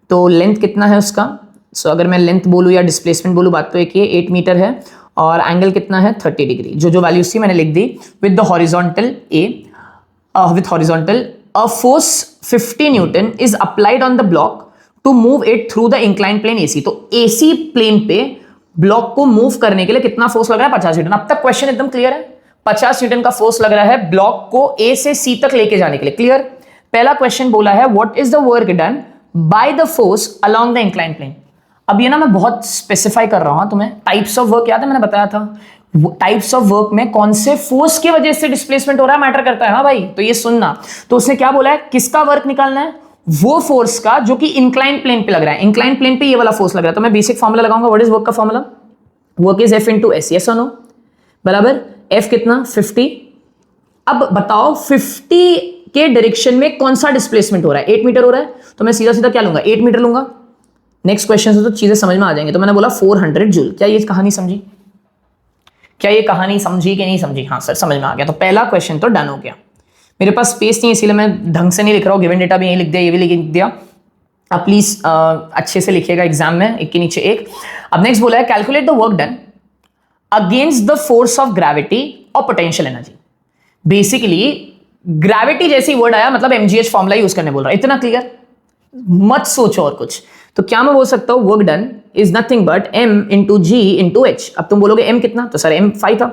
तो लेंथ कितना है उसका, सो अगर मैं लेंथ बोलूँ या डिस्प्लेसमेंट बोलूँ बात तो एक ही, 8 मीटर है, और एंगल कितना है 30 डिग्री। जो जो वैल्यूज थी मैंने लिख दी। With the horizontal with horizontal a force 50 newton is applied on the block to move it through the incline plane AC। तो AC प्लेन पे ब्लॉक को मूव करने के लिए कितना फोर्स लग रहा है, 50 न्यूटन। अब तक क्वेश्चन एकदम क्लियर है, 50 न्यूटन का फोर्स लग रहा है ब्लॉक को A से C तक लेके जाने के लिए। क्लियर। पहला क्वेश्चन बोला है what is the work done by the force along the incline plane. अब ये ना मैं बहुत स्पेसिफाई कर रहा हूं तुम्हें। टाइप्स ऑफ वर्क याद है, मैंने बताया था टाइप्स ऑफ वर्क में कौन से फोर्स की वजह से डिस्प्लेसमेंट हो रहा है मैटर करता है। हाँ भाई, तो ये सुनना। तो उसने क्या बोला है, किसका वर्क निकालना है, वो फोर्स का जो कि इंक्लाइन प्लेन पे लग रहा है। इंक्लाइन प्लेन पे ये वाला फोर्स लग रहा है। तो मैं बेसिक फॉर्मूला लगाऊंगा। व्हाट इज वर्क का formula, work is F into S, yes और नो, बराबर F कितना 50। अब बताओ 50 के डायरेक्शन में कौन सा डिस्प्लेसमेंट हो रहा है, 8 मीटर हो रहा है, तो मैं सीधा सीधा क्या लूंगा, 8 मीटर लूंगा। नेक्स्ट क्वेश्चन से तो चीजें समझ में आ जाएंगे। तो मैंने बोला 400 जूल। क्या ये कहानी समझी, क्या ये कहानी समझी कि नहीं समझी? हाँ सर समझ में आ गया। तो पहला क्वेश्चन तो डन हो गया। मेरे पास स्पेस नहीं है इसीलिए मैं ढंग से नहीं लिख रहा हूँ। गिवन डेटा भी यही लिख दिया, ये भी लिख दिया। अब प्लीज अच्छे से लिखिएगा एग्जाम में, एक के नीचे एक। अब नेक्स्ट बोला है calculate the work done against the force of gravity और पोटेंशियल एनर्जी। बेसिकली ग्रेविटी जैसी वर्ड आया मतलब MGH फॉर्मूला यूज करने बोल रहा है। इतना क्लियर, मत सोचो और कुछ। तो क्या मैं बोल सकता हूं, work done is nothing but M into G into H। अब तुम बोलोगे M कितना, तो सर M 5 था,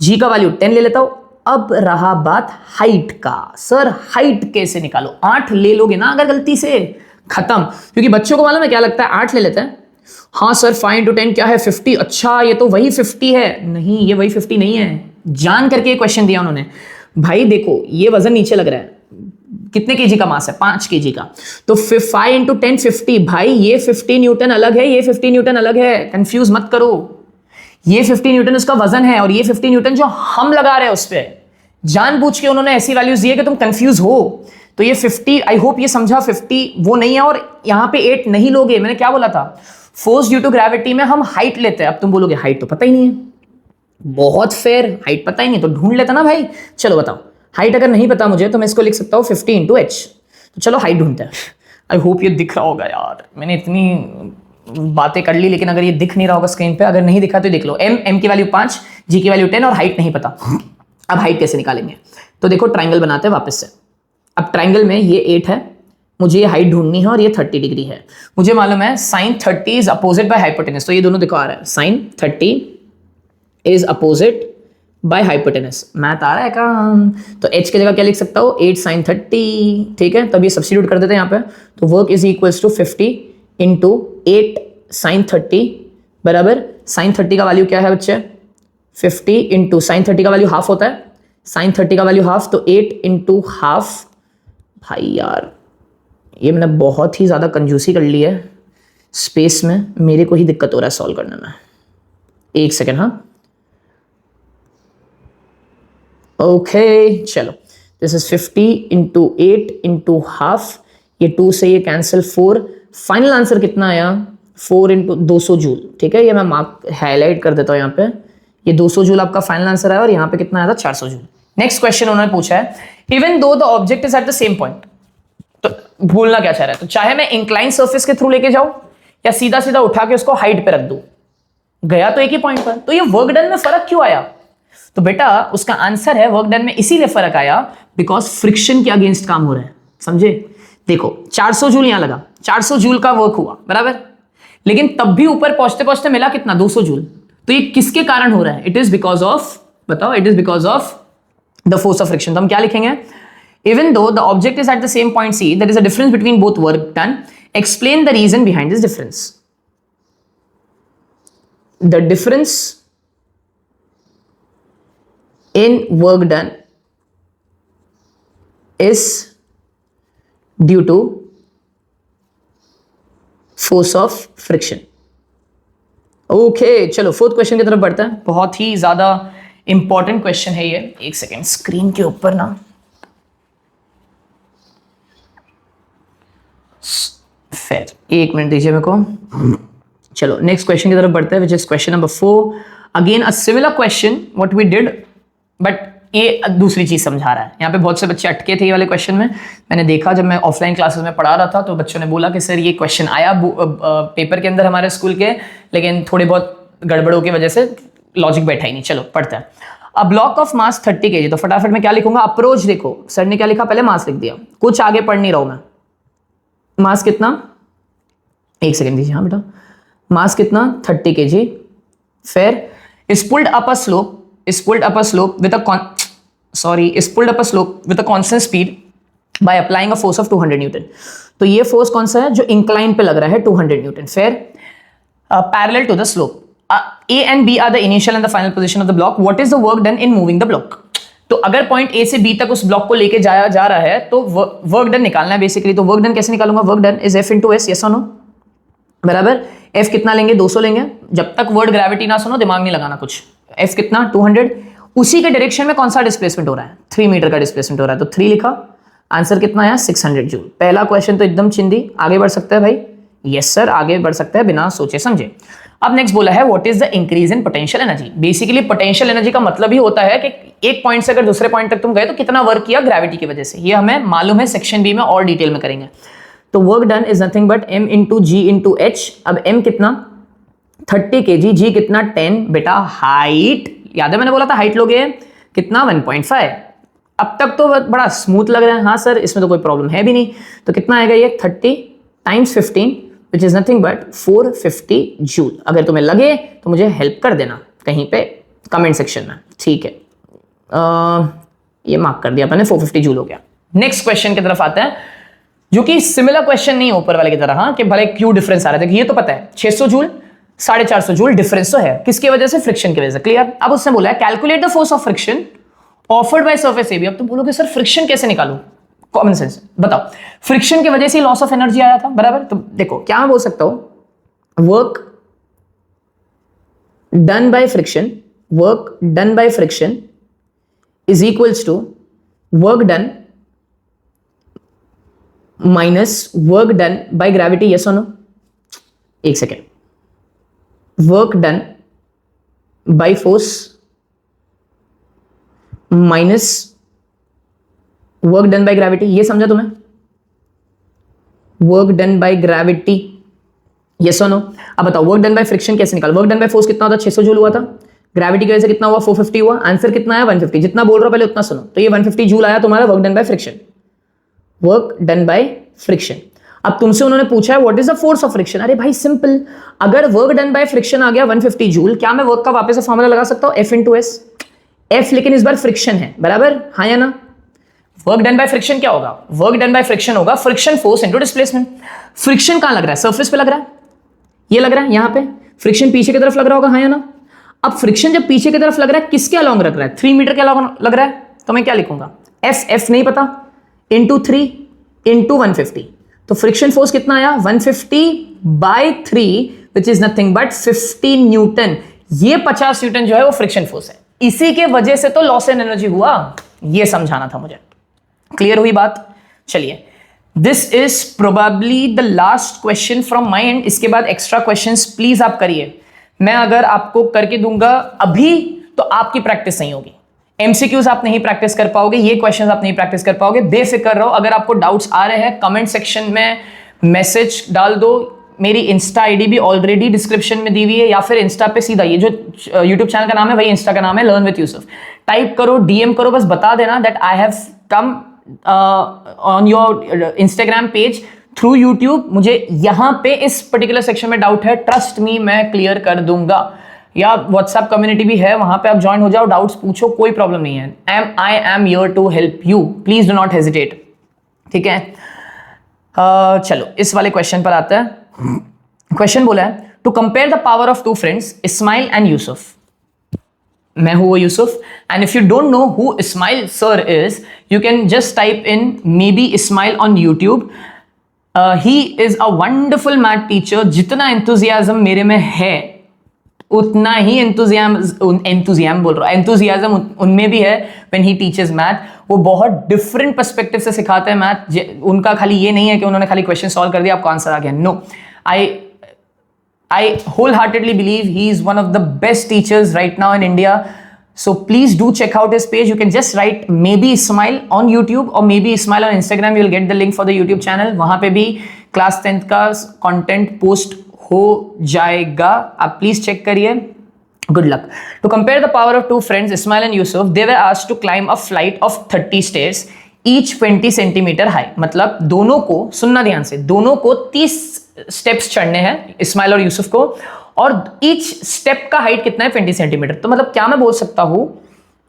G का वैल्यू 10 ले लेता हूं। अब रहा बात हाइट का। सर हाइट कैसे निकालो, 8 ले लोगे ना अगर गलती से, खत्म। क्योंकि बच्चों को मालूम है क्या लगता है, 8 ले लेते हैं। हाँ सर 5 इंटू 10 क्या है 50। अच्छा ये तो वही 50 है। नहीं ये वही 50 नहीं है, जान करके क्वेश्चन दिया उन्होंने। भाई देखो ये वजन नीचे लग रहा है, कितने केजी का मास है, 5 केजी का। तो 5 इंटू 10 50। भाई ये 50 न्यूटन अलग है, ये 50 न्यूटन अलग है, कंफ्यूज मत करो। ये 50 न्यूटन उसका वजन है और ये 50 न्यूटन जो हम लगा रहे हैं उस पर। जानबूझ के उन्होंने ऐसी वैल्यूज दी है कि तुम कंफ्यूज हो। तो ये 50, आई होप ये समझा, 50 वो नहीं है और यहां पे 8 नहीं लोगे। मैंने क्या बोला था, फोर्स ड्यू टू ग्रेविटी में हम हाइट लेते हैं। अब तुम बोलोगे हाइट तो पता ही नहीं है, बहुत फेयर, हाइट पता ही नहीं तो ढूंढ लेता ना भाई। चलो बताओ, हाइट अगर नहीं पता मुझे तो मैं इसको लिख सकता हूँ 50 इंटू H। तो चलो हाइट ढूंढते हैं। आई होप ये दिख रहा होगा यार, मैंने इतनी बातें कर ली लेकिन अगर ये दिख नहीं रहा होगा स्क्रीन पे, अगर नहीं दिखा तो देख लो। M की वैल्यू 5, G की वैल्यू 10 और हाइट नहीं पता। अब हाइट कैसे निकालेंगे, तो देखो ट्राइंगल बनाते हैं वापस से। अब ट्राइंगल में ये 8 है, मुझे ये हाइट ढूंढनी है और ये 30 डिग्री है। मुझे मालूम है sine 30 is opposite by hypotenuse. तो ये दोनों देखो आ रहा है, sine 30 is opposite by hypotenuse. Math आ रहा है काम। तो H की जगह क्या लिख सकता हूँ, 8 साइन 30, ठीक है। तब ये सब्स्टिट्यूट कर देते हैं यहाँ पे। तो work is equals to 50 into 8 sine 30 बराबर, साइन 30 का वैल्यू क्या है बच्चे, 50 इंटू साइन 30 का वैल्यू हाफ होता है, साइन 30 का वैल्यू हाफ, तो 8 इंटू हाफ। भाई यार ये मैंने बहुत ही ज़्यादा कंजूसी कर ली है स्पेस में, मेरे को ही दिक्कत हो रहा है सॉल्व करने में। एक सेकेंड, हाँ ओके चलो। This is 50 into 8 into half, ये 2 से ये कैंसिल 4। फाइनल आंसर कितना आया, 4 इंटू 200 जूल, ठीक है। ये मैं मार्क हाईलाइट कर देता हूँ यहाँ पे। ये 200 जूल आपका फाइनल आंसर आया और यहाँ पे कितना आया था, 400 जूल। नेक्स्ट क्वेश्चन उन्होंने पूछा है, even though the object is at the same point. तो भूलना क्या चाह रहा है, तो चाहे मैं इंक्लाइन सरफेस के थ्रू लेके जाऊं या सीधा सीधा उठा के उसको हाइट पे रख दूं, गया तो एक ही पॉइंट पर। तो ये वर्क डन में फर्क क्यों आया, तो बेटा उसका आंसर है वर्क डन में इसीलिए फर्क आया बिकॉज फ्रिक्शन के अगेंस्ट काम हो रहा है। समझे, देखो 400 जूल यहां लगा, 400 जूल का वर्क हुआ बराबर, लेकिन तब भी ऊपर पहुंचते पहुंचते मिला कितना, 200 जूल। तो ये किसके कारण हो रहा है, इट इज बिकॉज ऑफ, बताओ, it is because of the force of friction. तो हम क्या लिखेंगे, even though the object is at the same point C, there is a difference between both work done, explain the reason behind this difference. The difference in work done is due to force of friction। Okay चलो फोर्थ क्वेश्चन की तरफ बढ़ते हैं। बहुत ही ज्यादा इंपॉर्टेंट क्वेश्चन है ये। एक सेकेंड, स्क्रीन के ऊपर ना फिर एक मिनट दीजिए मेरे को। चलो नेक्स्ट क्वेश्चन की तरफ बढ़ते हैं, which is question number 4। Again a similar question what we did, but ये दूसरी चीज समझा रहा है। यहाँ पे बहुत से बच्चे अटके थे ये वाले क्वेश्चन में। मैंने देखा जब मैं ऑफलाइन क्लासेस में पढ़ा रहा था तो बच्चों ने बोला कि सर ये क्वेश्चन आया पेपर के अंदर हमारे स्कूल के, लेकिन थोड़ी बहुत गड़बड़ों की वजह से लॉजिक बैठा ही नहीं। चलो पढ़ते हैं। A block of mass 30 kg, तो फटाफट मैं क्या लिखूंगा, अप्रोच। देखो सर ने क्या लिखा, पहले मास लिख दिया, कुछ आगे पढ़ नहीं रहा हूं मैं। मास कितना, एक सेकंड दीजिए, हाँ बेटा, मास कितना 30 kg। फिर is pulled up a slope with a constant speed by applying a force of 200 Newton. तो ये फोर्स कौन सा है, जो इंक्लाइन पे लग रहा है, 200 न्यूटन। फिर parallel to the slope, A and B are the initial and the final position of the block. What is the work done in moving the block? तो अगर पॉइंट A से B तक उस ब्लॉक को लेके जाया जा रहा है तो वर्क डन निकालना है बेसिकली। तो वर्क डन कैसे निकालूंगा, work done is F into S, yes or no, बराबर। F कितना लेंगे, 200 लेंगे। जब तक वर्ड ग्रेविटी ना सुनो दिमाग नहीं लगाना कुछ। F कितना 200, उसी के डायरेक्शन में कौन सा डिस्प्लेसमेंट हो रहा है, 3 मीटर का डिस्प्लेसमेंट हो रहा है, तो 3 लिखा। आंसर कितना आया, 600 जूल। पहला क्वेश्चन तो एकदम चिंदी, आगे बढ़ सकता है भाई, यस सर आगे बढ़ सकता है बिना सोचे समझे। अब नेक्स्ट बोला है what is the increase in potential energy. Basically potential energy का मतलब ही होता है कि एक पॉइंट से अगर दूसरे पॉइंट तक तुम गए तो कितना वर्क किया ग्रेविटी की वजह से। ये हमें मालूम है, सेक्शन बी में और डिटेल में करेंगे। तो work done is nothing but m into ji into H. अब m कितना 30 kg, g कितना 10, बेटा हाइट याद है मैंने बोला था हाइट लोगे कितना 1.5। अब तक तो बड़ा स्मूथ लग रहा है, हाँ सर इसमें तो कोई प्रॉब्लम है भी नहीं। तो कितना आएगा ये 30 times 15 which is nothing but 450 joule. अगर तुम्हें लगे तो मुझे हेल्प कर देना कहीं पे कमेंट सेक्शन में, ठीक है। ये मार्क कर दिया मैंने, 450 जूल हो गया। नेक्स्ट क्वेश्चन की तरफ आते हैं, जो कि सिमिलर क्वेश्चन नहीं है ऊपर वाले की तरह, हाँ कि भले क्यों डिफरेंस आ रहा है। ये तो पता है 600 जूल 450 जूल डिफरेंस तो है, किसकी वजह से, फ्रिक्शन की वजह से, क्लियर। अब उसने बोला है calculate the force of friction offered by surface AB. अब तुम बोलोगे सर फ्रिक्शन कैसे निकालूं, कॉमन सेंस बताओ। फ्रिक्शन की वजह से लॉस ऑफ एनर्जी आया था, बराबर। तो देखो क्या मैं बोल सकता हूं, work done by friction is equals to work done minus work done by gravity, yes और नो। एक second, work done by force minus work done by gravity, ये समझा तुम्हें, work done by gravity, yes और नो। अब बताओ वर्क डन बाय फ्रिक्शन कैसे निकाल। वर्क डन बाय फोर्स कितना होता, 600 जूल हुआ था, ग्रेविटी की वजह से कितना हुआ 450 हुआ, आंसर कितना है 150। जितना बोल रहा हूं पहले उतना सुनो। तो ये 150 जूल आया तुम्हारा work done by friction, work done by friction. अब तुमसे उन्होंने पूछा है what is the force of friction. अरे भाई सिंपल, अगर वर्क डन बाय फ्रिक्शन आ गया 150 जूल, क्या मैं वर्क का वापस से फॉर्मूला लगा सकता हूं, F into S। F लेकिन इस बार फ्रिक्शन है, बराबर, हाँ या ना। वर्क डन बाय फ्रिक्शन क्या होगा, वर्क डन बाय फ्रिक्शन होगा friction force into displacement. Friction कहां लग रहा है, सरफेस पे लग रहा है, ये लग रहा है यहां पे। फ्रिक्शन पीछे की तरफ लग रहा होगा, हाँ या ना। अब फ्रिक्शन जब पीछे की तरफ लग रहा है, किसके अलॉन्ग लग रहा है, 3 मीटर के अलॉन्ग लग रहा है, तो मैं क्या लिखूंगा, F नहीं पता, इंटू 3 इंटू 150। तो फ्रिक्शन फोर्स कितना आया 150/3 which is nothing but 50 Newton. ये 50 न्यूटन जो है वो फ्रिक्शन फोर्स है, इसी के वजह से तो लॉस इन एनर्जी हुआ। ये समझाना था मुझे, क्लियर हुई बात। चलिए, this is probably the last question from my and. इसके बाद एक्स्ट्रा क्वेश्चंस प्लीज आप करिए। मैं अगर आपको करके दूंगा अभी तो आपकी प्रैक्टिस नहीं होगी, एमसीक्यूज आप नहीं प्रैक्टिस कर पाओगे, ये क्वेश्चंस आप नहीं प्रैक्टिस कर पाओगे। बेफिक्र रहो, अगर आपको डाउट्स आ रहे हैं कमेंट सेक्शन में मैसेज डाल दो। मेरी इंस्टा आईडी भी ऑलरेडी डिस्क्रिप्शन में दी हुई है, या फिर इंस्टा पे सीधा, ये जो यूट्यूब चैनल का नाम है वही इंस्टा का नाम है, लर्न विद यूसुफ। टाइप करो, डीएम करो, बस बता देना that I have come on your Instagram page through YouTube. मुझे यहां पे इस पर्टिकुलर सेक्शन में डाउट है, ट्रस्ट मी मैं क्लियर कर दूंगा। या व्हाट्सएप कम्युनिटी भी है, वहां पे आप ज्वाइन हो जाओ, डाउट्स पूछो, कोई प्रॉब्लम नहीं है। I am here to help you, please do not hesitate, ठीक है। चलो इस वाले क्वेश्चन पर आता है। क्वेश्चन बोला है to compare the power of 2 friends Ismail and Yusuf. मैं हूं वो Yusuf, and if you don't know who Ismail sir is, you can just type in maybe Ismail on YouTube. He is a wonderful math teacher. जितना एंथुजियाज्म मेरे में है उतना ही एंथुजियाज्म उनमें भी है व्हेन ही टीचेस मैथ। वो बहुत डिफरेंट पर्सपेक्टिव से सिखाते हैं मैथ। उनका खाली ये नहीं है कि उन्होंने खाली क्वेश्चन सॉल्व कर दिया आपको आंसर आ गया, no. I wholeheartedly believe he is one of the best teachers right now in India. So please do check out his page. You can just write maybe Ismail on YouTube or maybe Ismail on Instagram. You will get the link for the YouTube channel. वहां पे भी क्लास 10th का कंटेंट पोस्ट हो जाएगा, आप प्लीज चेक करिए. Good luck. To compare the power of two friends, Ismail and Yusuf, they were asked to climb a flight of 30 stairs, each 20 centimetre high. मतलब दोनों को, सुनना ध्यान से, दोनों को 30 स्टेप्स चढ़ने हैं, इस्माइल और यूसुफ को, और ईच स्टेप का हाइट कितना है 20 सेंटीमीटर. तो मतलब क्या मैं बोल सकता हूं,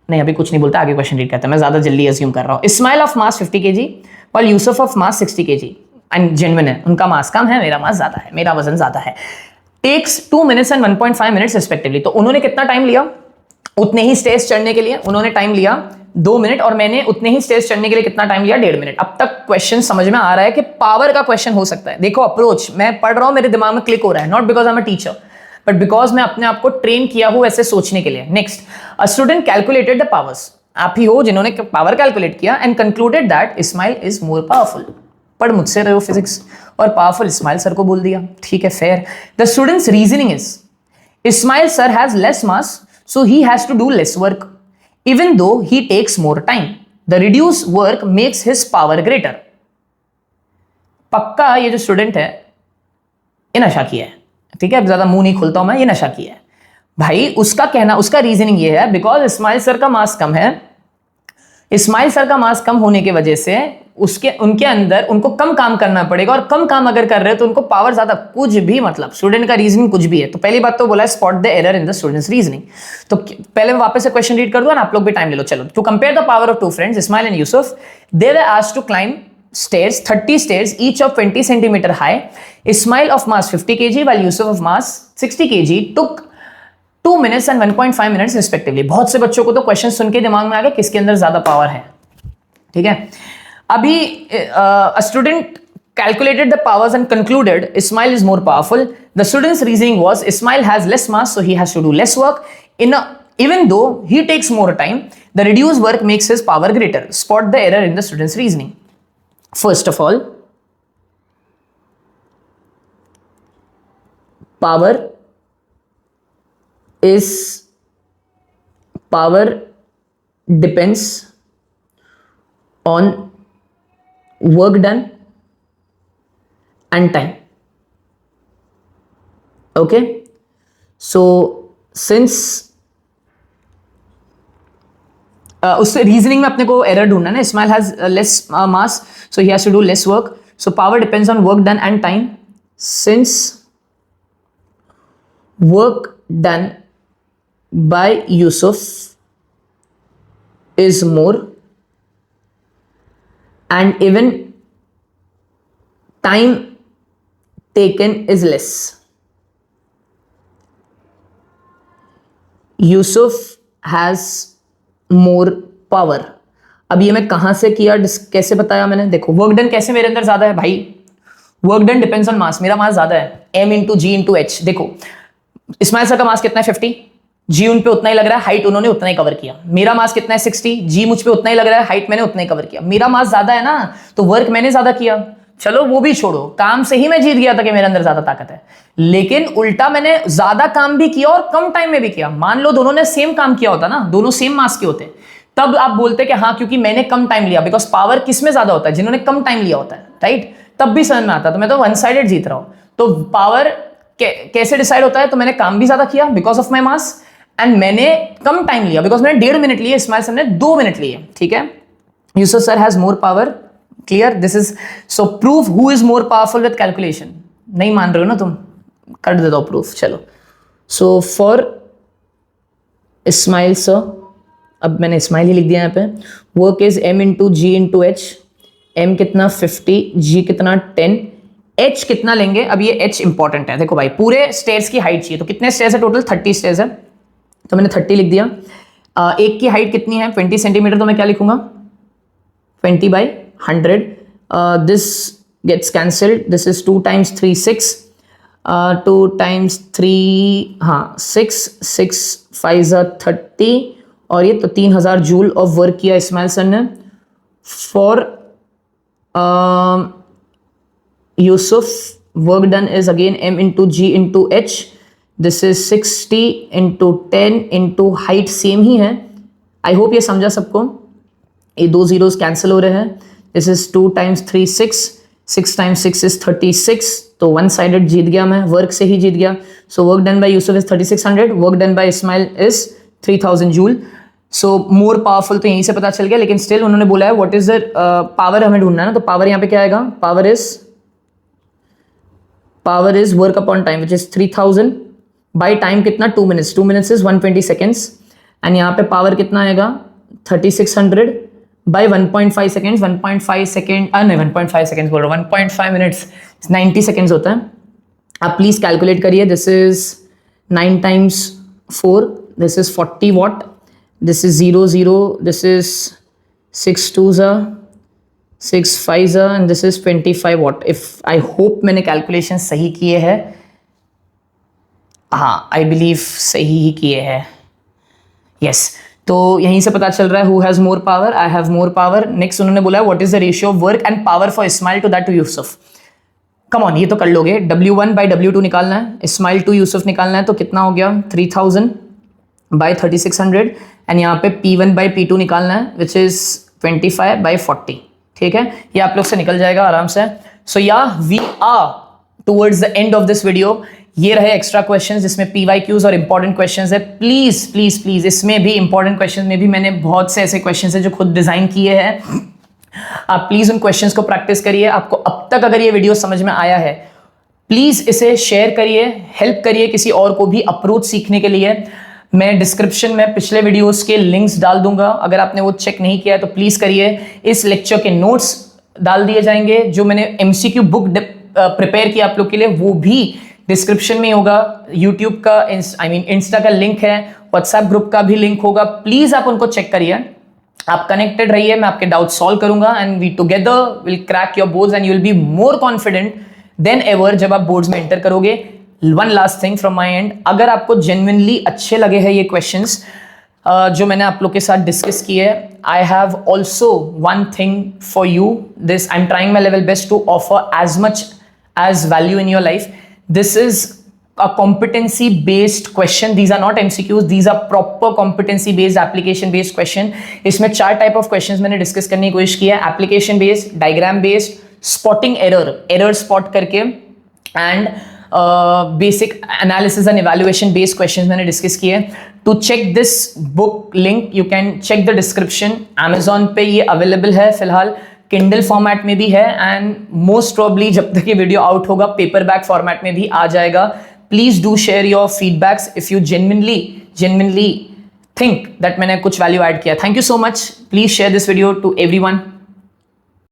नहीं अभी कुछ नहीं बोलता, आगे क्वेश्चन रीड करता है, मैं ज्यादा जल्दी अज्यूम कर रहा हूं. Ismail of mass 50 kg while Yusuf of mass 60 kg. And genuine है, उनका मास कम है, मेरा मास ज्यादा है, मेरा वजन ज्यादा है. Takes 2 minutes and 1.5 minutes respectively. तो उन्होंने कितना टाइम लिया उतने ही स्टेज चढ़ने के लिए? उन्होंने टाइम लिया 2 मिनट और मैंने उतने ही स्टेज चढ़ने के लिए कितना टाइम लिया? 1.5 मिनट. अब तक क्वेश्चन समझ में आ रहा है कि पावर का क्वेश्चन हो सकता है. देखो अप्रोच मैं पढ़ रहा हूं, मेरे दिमाग में क्लिक हो रहा है, not because I am a teacher but because मैं अपने आप को ट्रेन किया हूं ऐसे सोचने के लिए. Next, a student calculated the powers. आप ही हो जिन्होंने पावर कैलकुलेट किया and concluded that Ismail is more powerful. पढ़ मुझसे रहे हो फिजिक्स, और पावरफुल इस्माइल सर को बोल दिया. ठीक है, fair. The student's reasoning is Ismail sir has less mass so he has to do less work even though he takes more time. The reduced work makes his power greater. पक्का ये जो स्टूडेंट है ये नशा किया है. ठीक है, अब ज्यादा मुंह नहीं खुलता हूं मैं, ये नशा किया है भाई. उसका कहना, उसका रीजनिंग ये है बिकॉज इस्माइल सर का मास कम है, इस्माइल सर का मास कम होने की वजह से उनके अंदर उनको कम काम करना पड़ेगा, और कम काम अगर कर रहे हो तो उनको पावर ज्यादा. कुछ भी मतलब स्टूडेंट का रीजनिंग कुछ भी है. तो पहली बात तो बोला spot the error in the student's reasoning. तो पहले मैं वापस से क्वेश्चन रीड कर दूं, आप लोग भी टाइम ले लो. चलो, to compare the power of two friends Ismail and Yusuf, they were asked to climb stairs 30 stairs each of 20 centimeter high. Ismail of mass 50 kg while Yusuf of mass 60 kg took 2 minutes and 1.5 minutes respectively. बहुत से बच्चों को तो क्वेश्चन सुन के दिमाग में आ गया किसके अंदर ज्यादा पावर है. ठीक है, अभी a student calculated the powers and concluded Ismail is more powerful. The student's reasoning was Ismail has less mass so he has to do less work. Even though he takes more time, the reduced work makes his power greater. Spot the error in the student's reasoning. First of all, power depends on work done and time. Okay, so since उस रीजनिंग में अपने को एरर ढूंढना है ना. Ismail has less mass so he has to do less work, so power depends on work done and time. Since work done by Yusuf is more and even time taken is less. Yusuf has more power. अब ये मैं कहां से किया, कैसे बताया मैंने? देखो वर्क डन कैसे मेरे अंदर ज्यादा है भाई, वर्क डन डिपेंड्स ऑन मास. मेरा मास ज्यादा है, m इंटू जी इंटू एच. देखो इस्माइल सर का मास कितना है 50, जी उन पे उतना ही लग रहा है, हाइट उन्होंने उतना ही कवर किया. मेरा मास कितना है 60, जी मुझ पे उतना ही लग रहा है, हाइट मैंने उतना ही कवर किया. मेरा मास ज्यादा है ना, तो वर्क मैंने ज्यादा किया. चलो वो भी छोड़ो, काम से ही मैं जीत गया था कि मेरे अंदर ज्यादा ताकत है. लेकिन उल्टा मैंने ज्यादा काम भी किया और कम टाइम में भी किया. मान लो दोनों ने सेम काम किया होता ना, दोनों सेम मास के होते, तब आप बोलते कि हाँ क्योंकि मैंने कम टाइम लिया. बिकॉज पावर किस में ज्यादा होता है? जिन्होंने कम टाइम लिया होता है, राइट? तब भी समझ में आता. तो मैं तो वन साइडेड जीत रहा हूं. तो पावर कैसे डिसाइड होता है? तो मैंने काम भी ज्यादा किया because of my mass, and मैंने कम टाइम लिया बिकॉज मैंने 1.5 मिनट लिए, इस्माइल सर ने 2 मिनट लिए. ठीक है, Yusuf sir has more power. Clear? This is so prove who is more powerful with calculation. नहीं मान रहे हो ना तुम, कर देता हूं प्रूफ. चलो, सो फॉर इस्माइल सर, अब मैंने इस्माइल ही लिख दिया यहाँ पे. Work is m into ji into h. m कितना 50, g कितना 10, h कितना लेंगे? अब ये h इंपॉर्टेंट है. देखो भाई पूरे स्टेयर्स की हाइट चाहिए, तो कितने स्टेयर्स है टोटल? 30 स्टेयर्स है, तो मैंने 30 लिख दिया. एक की हाइट कितनी है? 20 सेंटीमीटर, तो मैं क्या लिखूंगा? 20/100. This gets cancelled. This is 2 times 3 6, 2 times 3 हाँ 6 5 30, और ये तो 3000 जूल ऑफ वर्क किया इस्माइल सर ने. For Yusuf work done is again m into ji into h. This is 60 into 10 into height same ही है. आई होप ये समझा सबको. ये 2 zeros कैंसिल हो रहे हैं. This is 2 times 3 6, 6 times 6 is 36. तो वन साइडेड जीत गया मैं, वर्क से ही जीत गया. So work done by Yusuf is 3600, work done by Ismail is 3000 joule. So more powerful तो यहीं से पता चल गया, लेकिन स्टिल उन्होंने बोला है व्हाट इज द पावर हमें ढूंढना है ना. तो पावर यहाँ पे क्या आएगा? Power is work upon time which is 3000 by time कितना? 2 minutes. 2 minutes is 120 seconds. And यहाँ पे पावर कितना आएगा? 3600 बाई 1.5 seconds. 1.5 सेकेंड नहीं 1.5 seconds बोल रहा हूँ, 1.5 minutes 90 seconds होता है. आप प्लीज कैलकुलेट करिए. This is 9 times 4, this is 40 watt. This is 0 0, this is 6 2s 6 5s and this is 25 watt. If I hope मैंने कैलकुलेशन सही किए हैं. हाँ, आई बिलीव सही ही किए हैं. यस. तो यहीं से पता चल रहा है who has more power. I have more power. Next उन्होंने बोला what is the ratio of work and power for Ismail to that to Yusuf. Come on, ये तो कर लोगे. W1 by W2 निकालना है, इस्माइल टू यूसुफ निकालना है. तो कितना हो गया? 3000 by 3600. एंड यहाँ पे P1 by P2 निकालना है विच इज 25 by 40. ठीक है, ये आप लोग से निकल जाएगा आराम से. सो या we are towards the end of this video. ये रहे एक्स्ट्रा क्वेश्चंस जिसमें PYQs और इंपॉर्टेंट क्वेश्चंस है. प्लीज प्लीज प्लीज इसमें भी इंपॉर्टेंट क्वेश्चंस में भी मैंने बहुत से ऐसे क्वेश्चंस है जो खुद डिजाइन किए हैं. आप प्लीज उन क्वेश्चंस को प्रैक्टिस करिए. आपको अब तक अगर ये वीडियो समझ में आया है, प्लीज इसे शेयर करिए, हेल्प करिए किसी और को भी अप्रोच सीखने के लिए. मैं डिस्क्रिप्शन में पिछले वीडियोस के लिंक्स डाल दूंगा. अगर आपने वो चेक नहीं किया तो प्लीज करिए. इस लेक्चर के नोट्स डाल दिए जाएंगे. जो मैंने MCQ बुक प्रिपेयर किया आप लोग के लिए, वो भी डिस्क्रिप्शन में होगा. यूट्यूब का इंस्टा का लिंक है, व्हाट्सएप ग्रुप का भी लिंक होगा. प्लीज आप उनको चेक करिए. आप कनेक्टेड रहिए, मैं आपके डाउट सॉल्व करूंगा and we together will crack your boards and you will be more confident then ever जब आप बोर्ड्स में एंटर करोगे. One last thing from my end, अगर आपको जेन्युइनली अच्छे लगे हैं ये क्वेश्चंस जो मैंने आप लोग के साथ डिस्कस किए, I have also one thing for you. This I am trying my level best to offer as much as value in your life. This is a competency based question. These are not MCQs. These are proper competency based, application based question. इसमें 4 type of questions मैंने discuss करने की कोशिश की है. Application based, diagram based, spotting error spot करके, and basic analysis and evaluation based questions मैंने discuss किए. To check this book link, you can check the description. Amazon पे ये available है फिलहाल. किंडल फॉर्मेट में भी है एंड मोस्ट प्रोबेबली जब तक ये वीडियो आउट होगा पेपर बैक फॉर्मेट में भी आ जाएगा. Please do share your feedbacks if you genuinely think that मैंने कुछ वैल्यू ऐड किया. Thank you so much. Please share this video to everyone.